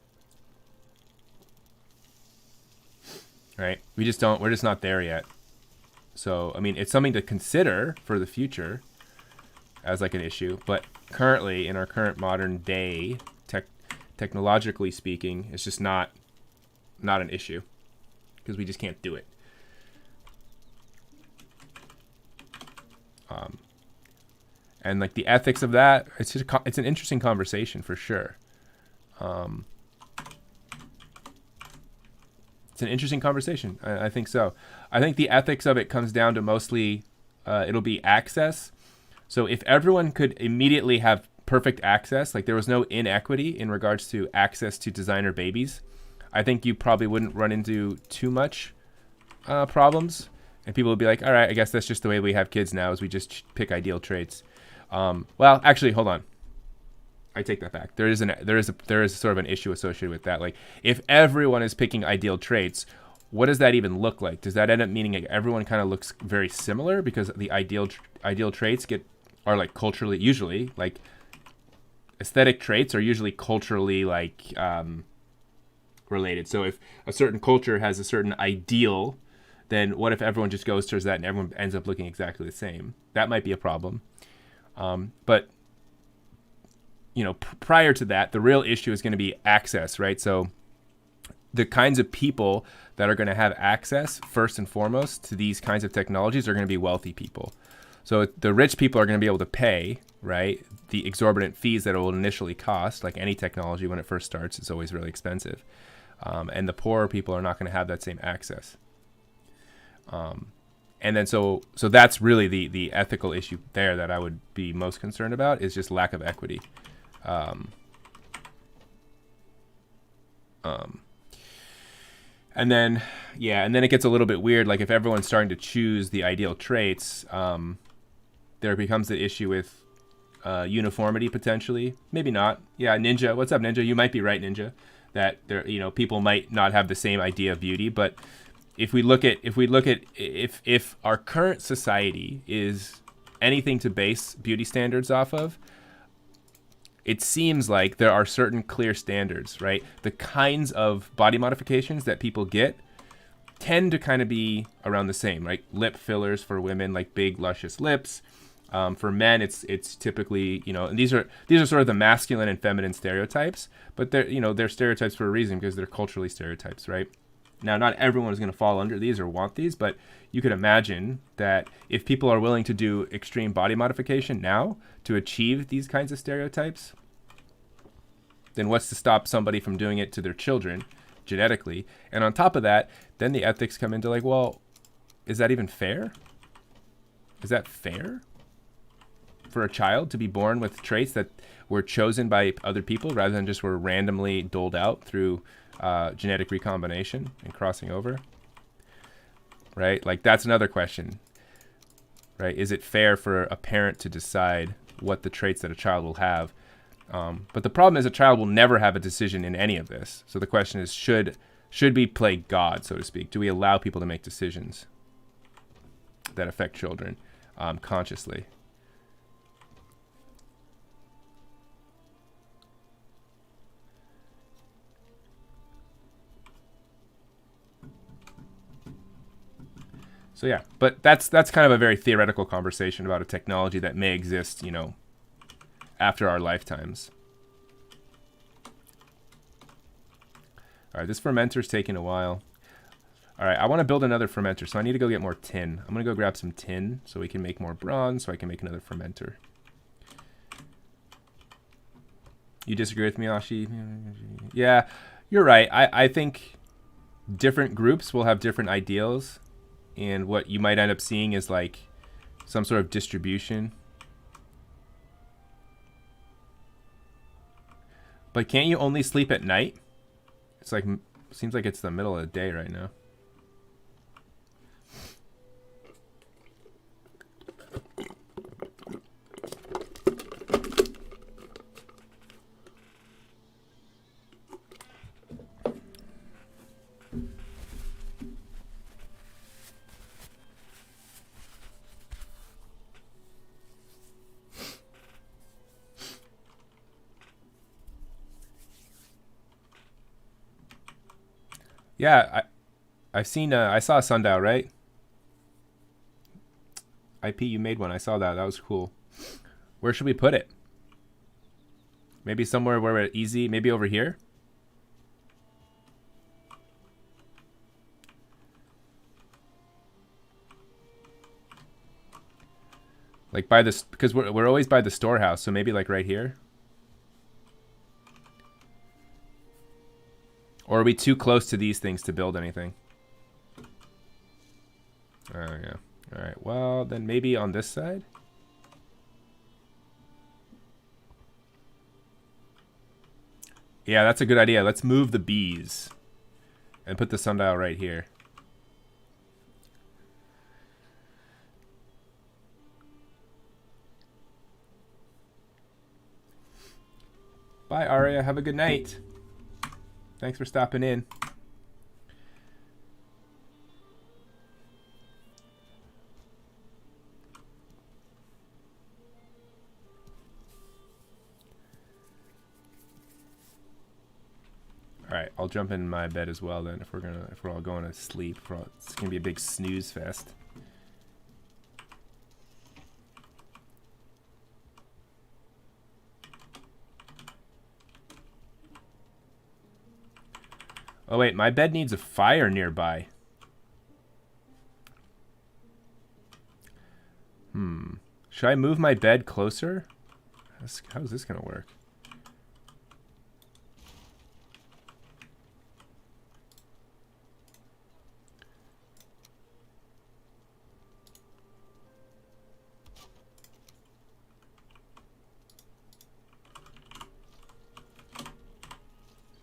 Right? We're just not there yet. So, I mean, it's something to consider for the future as like an issue, but currently in our current modern day, technologically speaking, it's just not an issue because we just can't do it. And like the ethics of that, it's an interesting conversation for sure. It's an interesting conversation. I think so. I think the ethics of it comes down to mostly it'll be access. So if everyone could immediately have perfect access, like there was no inequity in regards to access to designer babies, I think you probably wouldn't run into too much problems. And people would be like, all right, I guess that's just the way we have kids now, is we just pick ideal traits. Well, actually, hold on. I take that back. There is sort of an issue associated with that. Like, if everyone is picking ideal traits, what does that even look like? Does that end up meaning like everyone kind of looks very similar because the ideal traits are like culturally, usually like aesthetic traits are usually culturally like related. So if a certain culture has a certain ideal, then what if everyone just goes towards that and everyone ends up looking exactly the same? That might be a problem. But you know, prior to that, the real issue is going to be access, right? So the kinds of people that are going to have access first and foremost to these kinds of technologies are going to be wealthy people. So the rich people are going to be able to pay, right, the exorbitant fees that it will initially cost. Like any technology, when it first starts, it's always really expensive. and the poorer people are not going to have that same access. And then so that's really the ethical issue there that I would be most concerned about, is just lack of equity. And then it gets a little bit weird. Like if everyone's starting to choose the ideal traits, there becomes the issue with uniformity potentially. Maybe not. Yeah, Ninja. What's up, Ninja? You might be right, Ninja. That there, people might not have the same idea of beauty, but if our current society is anything to base beauty standards off of, it seems like there are certain clear standards, right? The kinds of body modifications that people get tend to kind of be around the same, right? Lip fillers for women, like big luscious lips. For men, it's typically, and these are sort of the masculine and feminine stereotypes, but they're stereotypes for a reason, because they're culturally stereotypes, right? Now, not everyone is going to fall under these or want these, but you could imagine that if people are willing to do extreme body modification now to achieve these kinds of stereotypes, then what's to stop somebody from doing it to their children genetically? And on top of that, then the ethics come into like, well, is that even fair? Is that fair for a child to be born with traits that were chosen by other people rather than just were randomly doled out through genetic recombination and crossing over, right? Like that's another question, right? Is it fair for a parent to decide what the traits that a child will have? But the problem is a child will never have a decision in any of this. So the question is, should we play God, so to speak? Do we allow people to make decisions that affect children consciously? So yeah, but that's kind of a very theoretical conversation about a technology that may exist, after our lifetimes. All right, this fermenter's taking a while. All right, I want to build another fermenter, so I need to go get more tin. I'm going to go grab some tin so we can make more bronze, so I can make another fermenter. You disagree with me, Ashi? Yeah, you're right. I think different groups will have different ideals, and what you might end up seeing is like some sort of distribution. But can't you only sleep at night? It's like, seems like it's the middle of the day right now. Yeah, I've seen, I saw a sundial, right? IP, you made one. I saw that. That was cool. Where should we put it? Maybe somewhere where it's easy. Maybe over here? Like by this, because we're always by the storehouse. So maybe like right here? Or are we too close to these things to build anything? Oh, yeah. All right. Well, then maybe on this side? Yeah, that's a good idea. Let's move the bees and put the sundial right here. Bye, Aria. Have a good night. Thanks for stopping in. All right, I'll jump in my bed as well then if we're all going to sleep. It's gonna be a big snooze fest. Oh wait, my bed needs a fire nearby. Should I move my bed closer? How's this gonna work?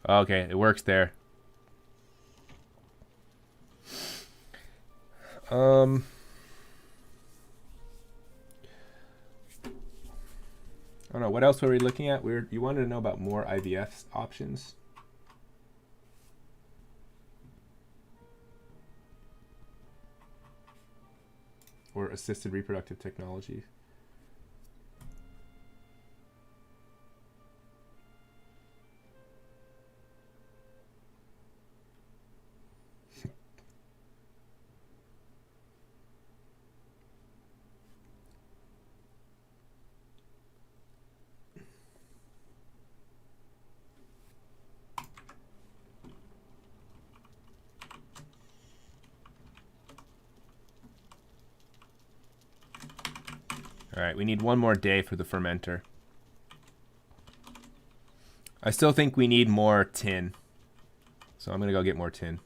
Okay, it works there. I don't know. What else were we looking at? You wanted to know about more IVF options. Or assisted reproductive technology. All right, we need one more day for the fermenter. I still think we need more tin. So I'm going to go get more tin.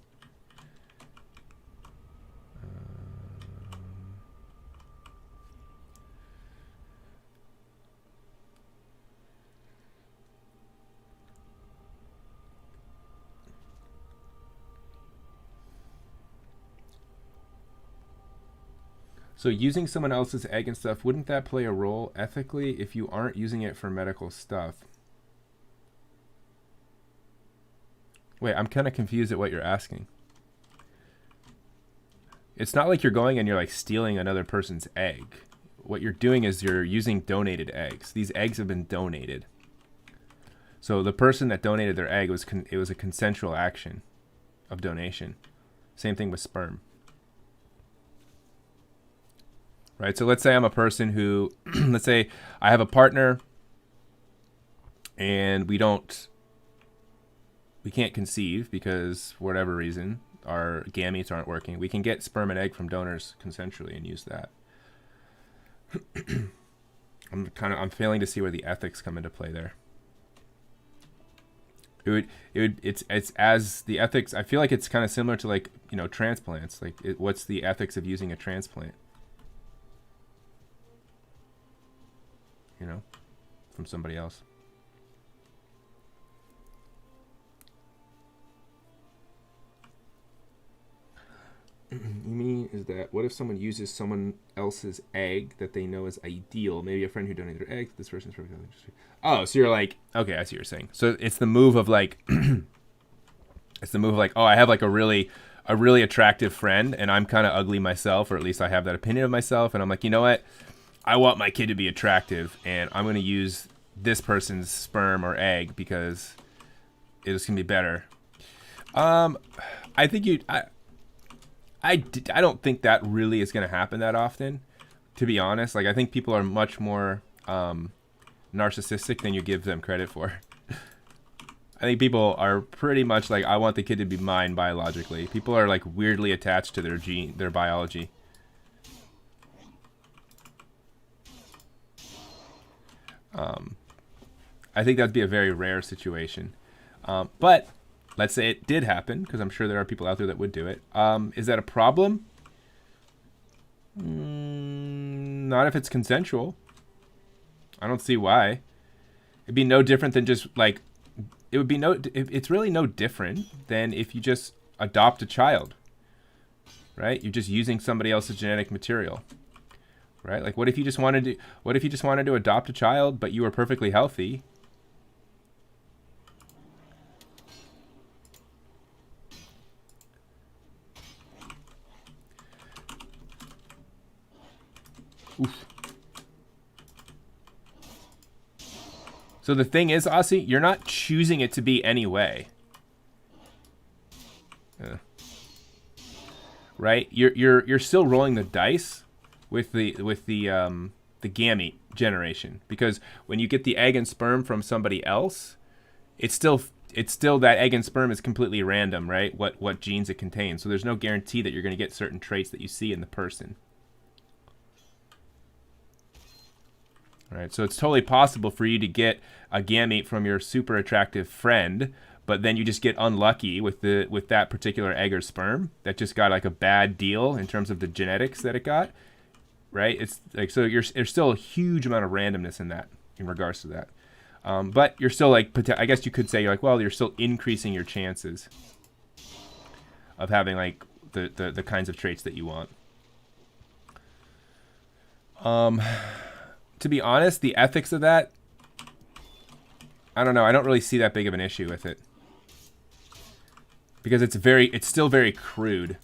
So using someone else's egg and stuff, wouldn't that play a role ethically if you aren't using it for medical stuff? Wait, I'm kind of confused at what you're asking. It's not like you're going and you're like stealing another person's egg. What you're doing is you're using donated eggs. These eggs have been donated. So the person that donated their egg, it was a consensual action of donation. Same thing with sperm. Right, so let's say I'm a person who, let's say I have a partner and we can't conceive because for whatever reason our gametes aren't working. We can get sperm and egg from donors consensually and use that. I'm failing to see where the ethics come into play there. It's as the ethics. I feel like it's kind of similar to like, you know, transplants. Like what's the ethics of using a transplant? You know, from somebody else. You mean is that what if someone uses someone else's egg that they know is ideal? Maybe a friend who donated their egg. This person's perfectly interested. Oh, so you're like, okay, I see what you're saying. So it's the move of like, it's the move of like, oh, I have like a really attractive friend, and I'm kind of ugly myself, or at least I have that opinion of myself, and I'm like, you know what? I want my kid to be attractive, and I'm going to use this person's sperm or egg because it's going to be better. I think I don't think that really is going to happen that often, to be honest. Like, I think people are much more narcissistic than you give them credit for. I think people are pretty much like, I want the kid to be mine biologically. People are like weirdly attached to their biology. I think that'd be a very rare situation. But let's say it did happen, because I'm sure there are people out there that would do it. Is that a problem? Not if it's consensual. I don't see why. It'd be no different than just like, it's really no different than if you just adopt a child, right? You're just using somebody else's genetic material. Right? Like, what if you just wanted to adopt a child, but you were perfectly healthy? Oof. So the thing is, Aussie, you're not choosing it to be any way. Right? You're still rolling the dice with the gamete generation, because when you get the egg and sperm from somebody else, it's still that egg and sperm is completely random, right? What genes it contains. So there's no guarantee that you're going to get certain traits that you see in the person. All right, so it's totally possible for you to get a gamete from your super attractive friend, but then you just get unlucky with that particular egg or sperm that just got like a bad deal in terms of the genetics that it got. Right? It's like, so there's still a huge amount of randomness in regards to that. But you're still like, I guess you could say, you're like, well, you're still increasing your chances of having like the kinds of traits that you want. To be honest, the ethics of that, I don't know. I don't really see that big of an issue with it. Because it's still very crude.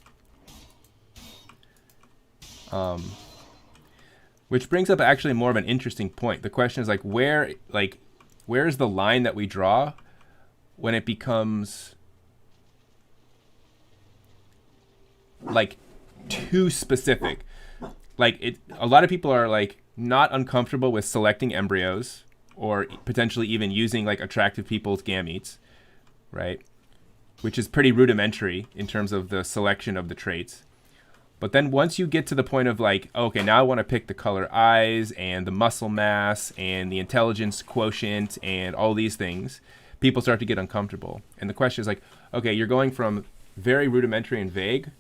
Which brings up actually more of an interesting point. The question is like, where is the line that we draw when it becomes like too specific? Like a lot of people are like not uncomfortable with selecting embryos or potentially even using like attractive people's gametes, right? Which is pretty rudimentary in terms of the selection of the traits. But then once you get to the point of like, okay, now I want to pick the color eyes and the muscle mass and the intelligence quotient and all these things, people start to get uncomfortable. And the question is like, okay, you're going from very rudimentary and vague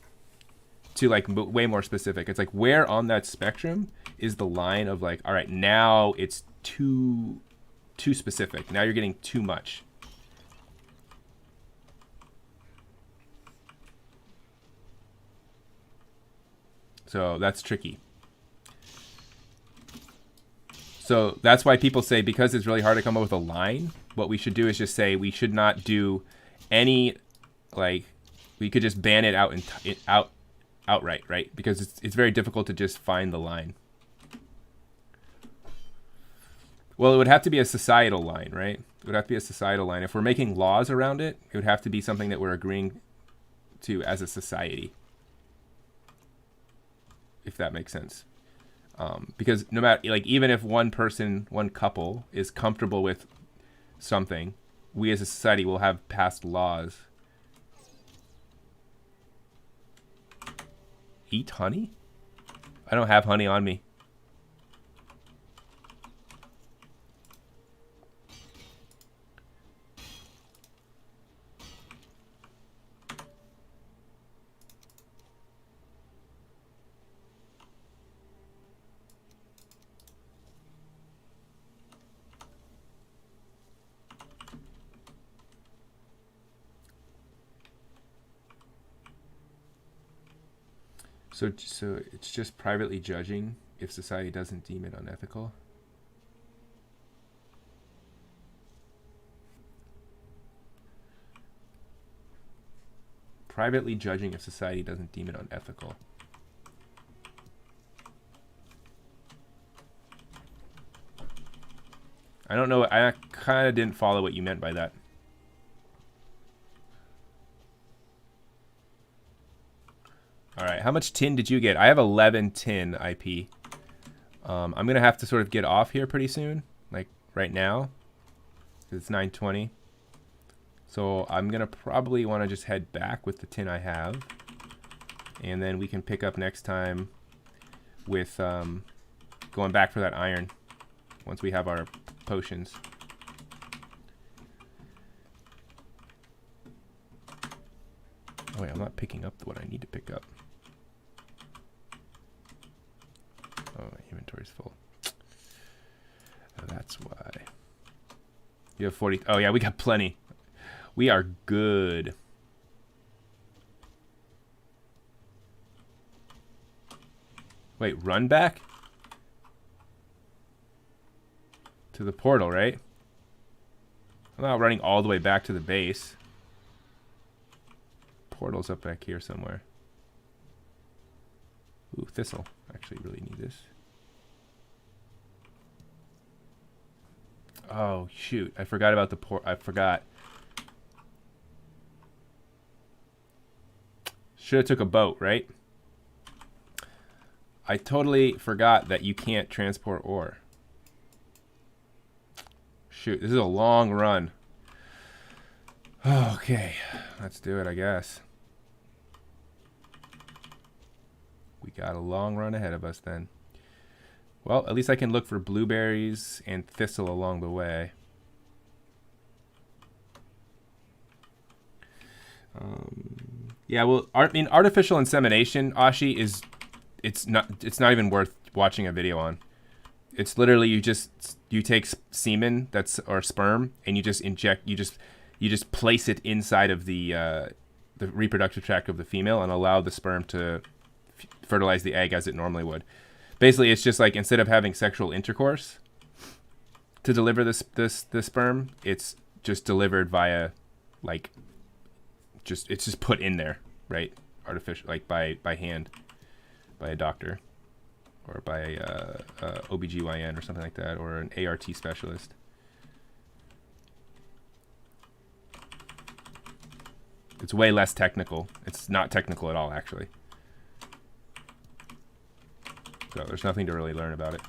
to like way more specific. It's like, where on that spectrum is the line of like, all right, now it's too specific. Now you're getting too much. So that's tricky. So that's why people say, because it's really hard to come up with a line, what we should do is just say we should not do any, like, we could just ban it outright, right? Because it's very difficult to just find the line. Well, it would have to be a societal line, right? It would have to be a societal line. If we're making laws around it, it would have to be something that we're agreeing to as a society. If that makes sense. Because no matter, like, even if one couple is comfortable with something, we as a society will have passed laws. Eat honey? I don't have honey on me. So it's just privately judging if society doesn't deem it unethical? Privately judging if society doesn't deem it unethical. I don't know. I kind of didn't follow what you meant by that. All right, how much tin did you get? I have 11 tin IP. I'm going to have to sort of get off here pretty soon, like right now. It's 9:20. So I'm going to probably want to just head back with the tin I have. And then we can pick up next time with going back for that iron once we have our potions. Oh wait, I'm not picking up what I need to pick up. Oh, my inventory's full. Oh, that's why. You have 40. Oh, yeah, we got plenty. We are good. Wait, run back? To the portal, right? I'm not running all the way back to the base. Portal's up back here somewhere. Ooh, thistle. Actually really need this. Oh, shoot. I forgot about the I forgot. Should have took a boat, right? I totally forgot that you can't transport ore. Shoot, this is a long run. Okay, let's do it, I guess. We got a long run ahead of us then. Well, at least I can look for blueberries and thistle along the way. Yeah, well, I mean, artificial insemination, Ashi, it's not even worth watching a video on. It's literally you take semen or sperm and you just place it inside of the reproductive tract of the female and allow the sperm to fertilize the egg as it normally would. Basically, it's just like instead of having sexual intercourse to deliver the sperm, it's just delivered via it's just put in there, right? Artificial, like by hand, by a doctor, or by a OBGYN or something like that, or an ART specialist. It's way less technical. It's not technical at all, actually. So there's nothing to really learn about it.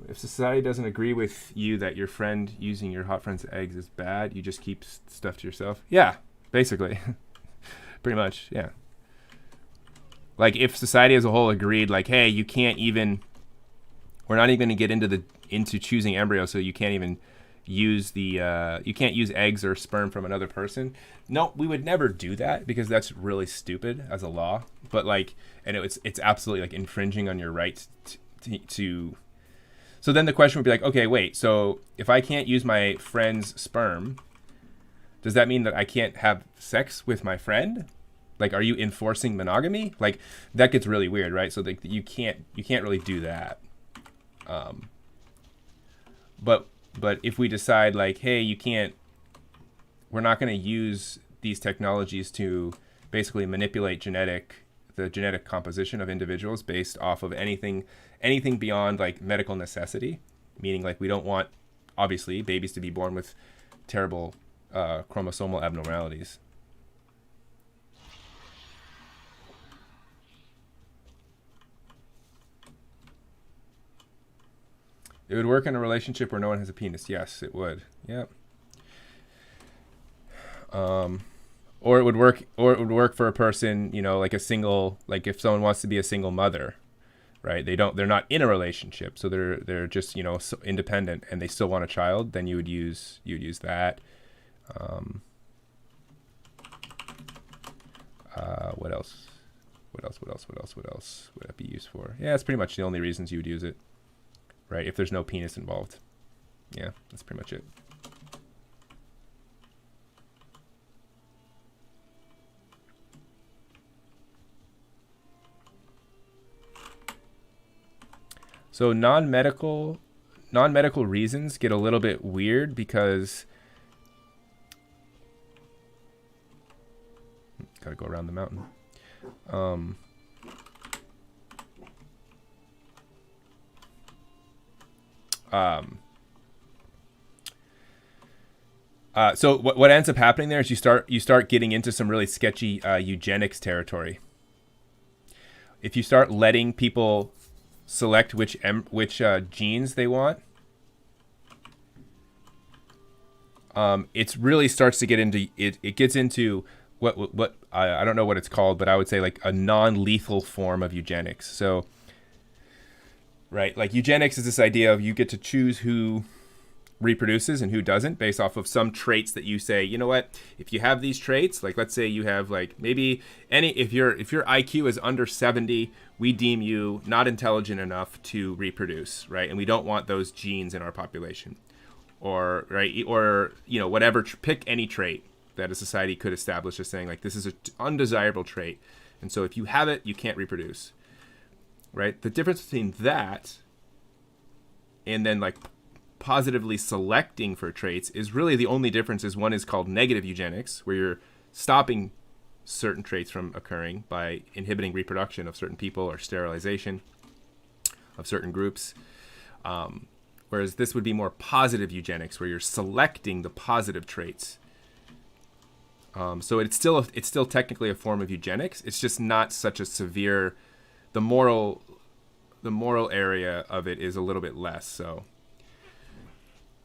If society doesn't agree with you that your friend using your hot friend's eggs is bad, you just keep stuff to yourself? Yeah, basically. Pretty much, yeah. Like, if society as a whole agreed, like, hey, you can't even... We're not even going to get into choosing embryos, so you can't even use you can't use eggs or sperm from another person. No, we would never do that because that's really stupid as a law. But, like, and it's absolutely, like, infringing on your right to... So then the question would be like, okay, wait, so if I can't use my friend's sperm, does that mean that I can't have sex with my friend? Like, are you enforcing monogamy? Like, that gets really weird, right? So like, you can't really do that. But if we decide like, hey, we're not going to use these technologies to basically manipulate the genetic composition of individuals based off of anything beyond like medical necessity, meaning like we don't want, obviously, babies to be born with terrible chromosomal abnormalities. It would work in a relationship where no one has a penis. Yes, it would. Yep. Or it would work for a person, like a single, like if someone wants to be a single mother, right? They're not in a relationship, so they're just, independent and they still want a child, then you would use that. What else? What else would that be used for? Yeah, that's pretty much the only reasons you would use it, right? If there's no penis involved. Yeah, that's pretty much it. So non-medical reasons get a little bit weird because gotta go around the mountain. So what ends up happening there is you start getting into some really sketchy eugenics territory. If you start letting people select which genes they want, it really starts to get into it. It gets into what I don't know what it's called, but I would say like a non-lethal form of eugenics. So, right, like eugenics is this idea of you get to choose who reproduces and who doesn't based off of some traits that you say, you know what, if you have these traits, like let's say you have like maybe if your IQ is under 70, we deem you not intelligent enough to reproduce, right? And we don't want those genes in our population, or right, or whatever, pick any trait that a society could establish as saying like this is an undesirable trait, and so if you have it, you can't reproduce, right? The difference between that and then like positively selecting for traits is really the only difference is one is called negative eugenics, where you're stopping certain traits from occurring by inhibiting reproduction of certain people or sterilization of certain groups. Whereas this would be more positive eugenics, where you're selecting the positive traits. So it's still technically a form of eugenics. It's just not such a severe. The moral area of it is a little bit less so.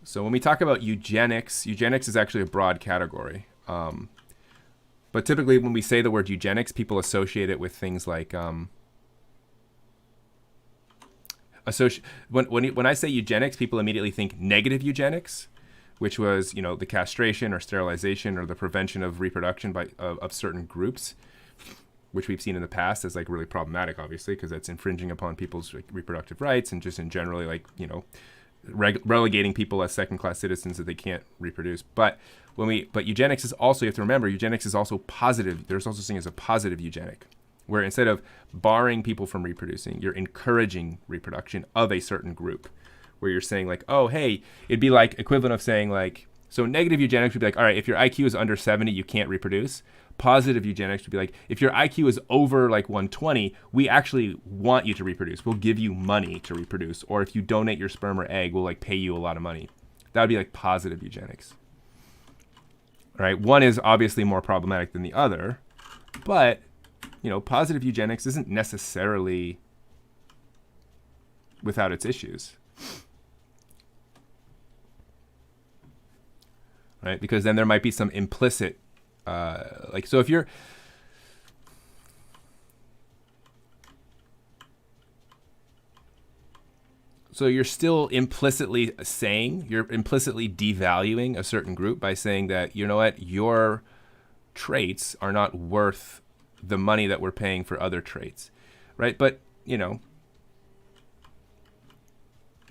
So when we talk about eugenics is actually a broad category. But typically when we say the word eugenics, people associate it with things like when I say eugenics, people immediately think negative eugenics, which was, the castration or sterilization or the prevention of reproduction of certain groups, which we've seen in the past as like really problematic, obviously, because that's infringing upon people's reproductive rights and just in generally relegating people as second-class citizens that they can't reproduce. But eugenics is also, you have to remember, eugenics is also positive. There's also something as a positive eugenic, where instead of barring people from reproducing, you're encouraging reproduction of a certain group, where you're saying like, oh, hey, it'd be like equivalent of saying like, so negative eugenics would be like, all right, if your IQ is under 70, you can't reproduce. Positive eugenics would be like, if your IQ is over like 120, we actually want you to reproduce. We'll give you money to reproduce. Or if you donate your sperm or egg, we'll like pay you a lot of money. That would be like positive eugenics. All right. One is obviously more problematic than the other, but positive eugenics isn't necessarily without its issues. Right? Because then there might be some implicit so if you're still implicitly devaluing a certain group by saying that, you know what, your traits are not worth the money that we're paying for other traits, right? But the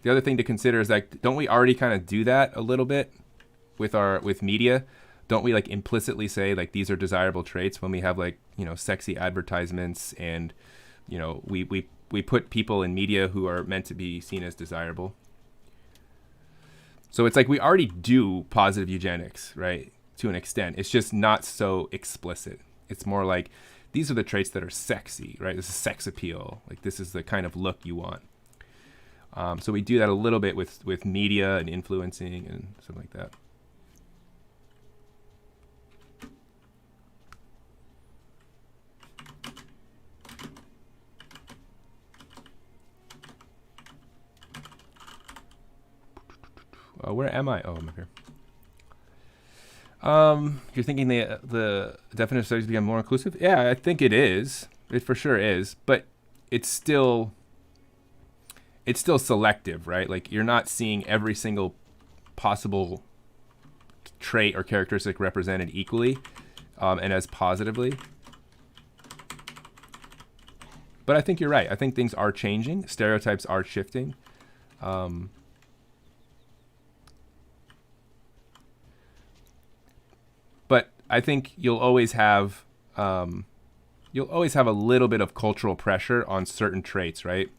other thing to consider is like, don't we already kind of do that a little bit with media? Don't we like implicitly say like these are desirable traits when we have like, sexy advertisements and, we put people in media who are meant to be seen as desirable. So it's like we already do positive eugenics, right? To an extent. It's just not so explicit. It's more like these are the traits that are sexy, right? This is sex appeal. Like this is the kind of look you want. So we do that a little bit with media and influencing and something like that. Where am I? Oh, I'm up here. You're thinking the definition of studies become more inclusive? Yeah, I think it is. It for sure is. But it's still selective, right? Like you're not seeing every single possible trait or characteristic represented equally and as positively. But I think you're right. I think things are changing. Stereotypes are shifting. But I think you'll always have a little bit of cultural pressure on certain traits, right?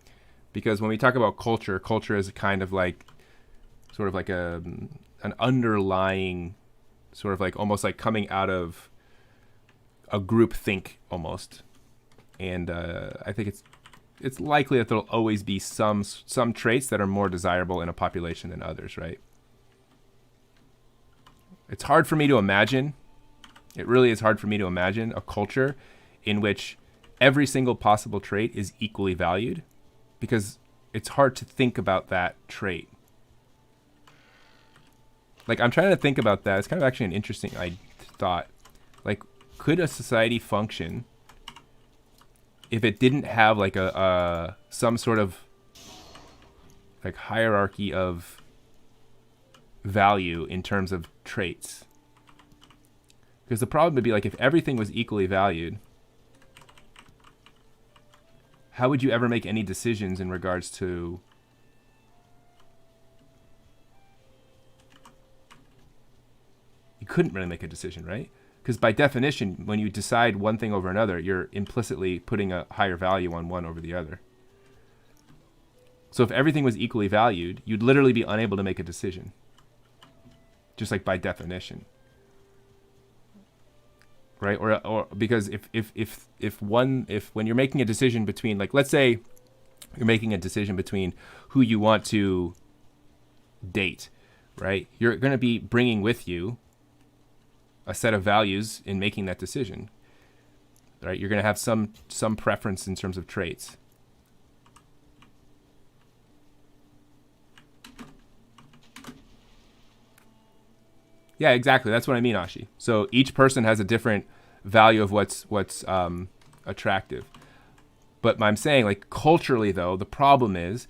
Because when we talk about culture is kind of like sort of like an underlying sort of like almost like coming out of a group think almost. And I think it's likely that there'll always be some traits that are more desirable in a population than others, right? It's hard for me to imagine. It really is hard for me to imagine a culture in which every single possible trait is equally valued, because it's hard to think about that trait. Like, I'm trying to think about that. It's kind of actually an interesting thought. Like, could a society function if it didn't have like some sort of like hierarchy of value in terms of traits? Because the problem would be like if everything was equally valued, how would you ever make any decisions in regards to you couldn't really make a decision, right? Because by definition, when you decide one thing over another, you're implicitly putting a higher value on one over the other. So if everything was equally valued, you'd literally be unable to make a decision. Just like by definition. Right? Or because if when you're making a decision between, like, let's say you're making a decision between who you want to date, right? You're going to be bringing with you a set of values in making that decision, right? You're going to have some preference in terms of traits. Yeah, exactly. That's what I mean, Ashi. So each person has a different value of what's attractive. But I'm saying, like, culturally though, the problem is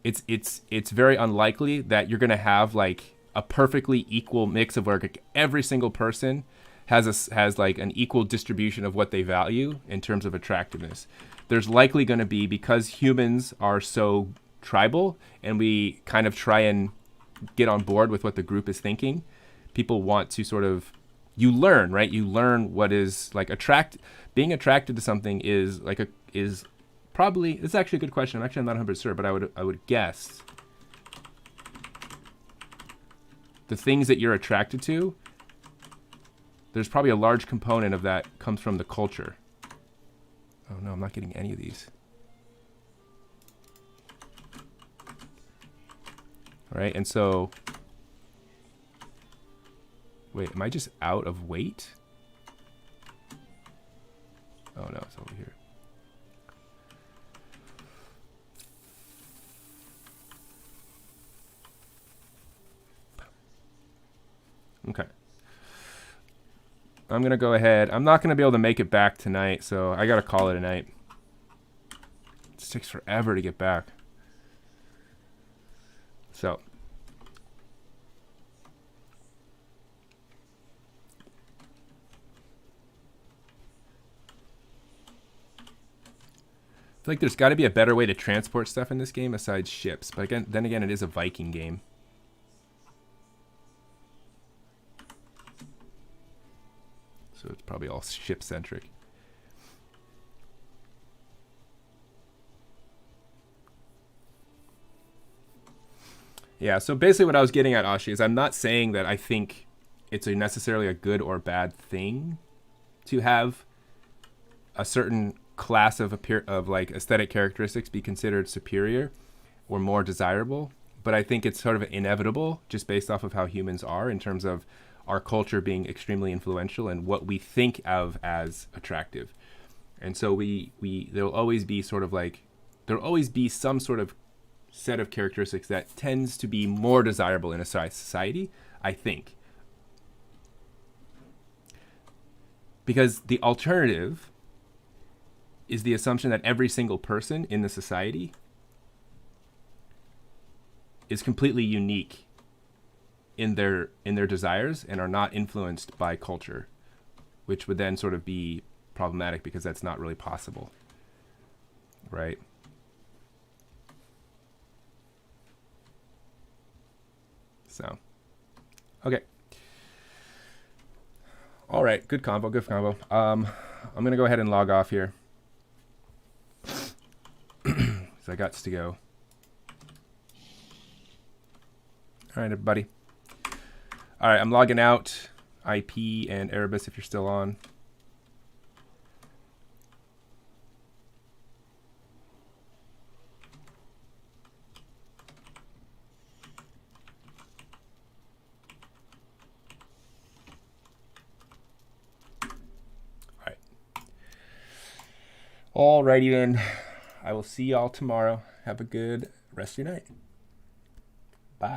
it's very unlikely that you're going to have like a perfectly equal mix of where like every single person has like an equal distribution of what they value in terms of attractiveness. There's likely going to be, because humans are so tribal and we kind of try and get on board with what the group is thinking, people want to sort of, you learn, right? You learn what is like being attracted to something is like is probably, it's actually a good question. I'm not 100% sure, but I would guess the things that you're attracted to, there's probably a large component of that comes from the culture. Oh no, I'm not getting any of these. All right, and so, wait, am I just out of weight? Oh no, it's over here. Okay. I'm going to go ahead. I'm not going to be able to make it back tonight, so I got to call it a night. It takes forever to get back. So. I feel like there's got to be a better way to transport stuff in this game besides ships. But again, then again, it is a Viking game. So it's probably all ship-centric. Yeah, so basically what I was getting at, Ashi, is I'm not saying that I think it's necessarily a good or bad thing to have a certain class of like aesthetic characteristics be considered superior or more desirable. But I think it's sort of inevitable just based off of how humans are in terms of our culture being extremely influential and what we think of as attractive. And so there'll always be some sort of set of characteristics that tends to be more desirable in a society, I think. Because the alternative is the assumption that every single person in the society is completely unique in their desires and are not influenced by culture, which would then sort of be problematic because that's not really possible, right? So, okay. All right, good combo. I'm gonna go ahead and log off here. So I got to go. All right, everybody. All right, I'm logging out. IP and Erebus, if you're still on. All righty then. I will see y'all tomorrow. Have a good rest of your night.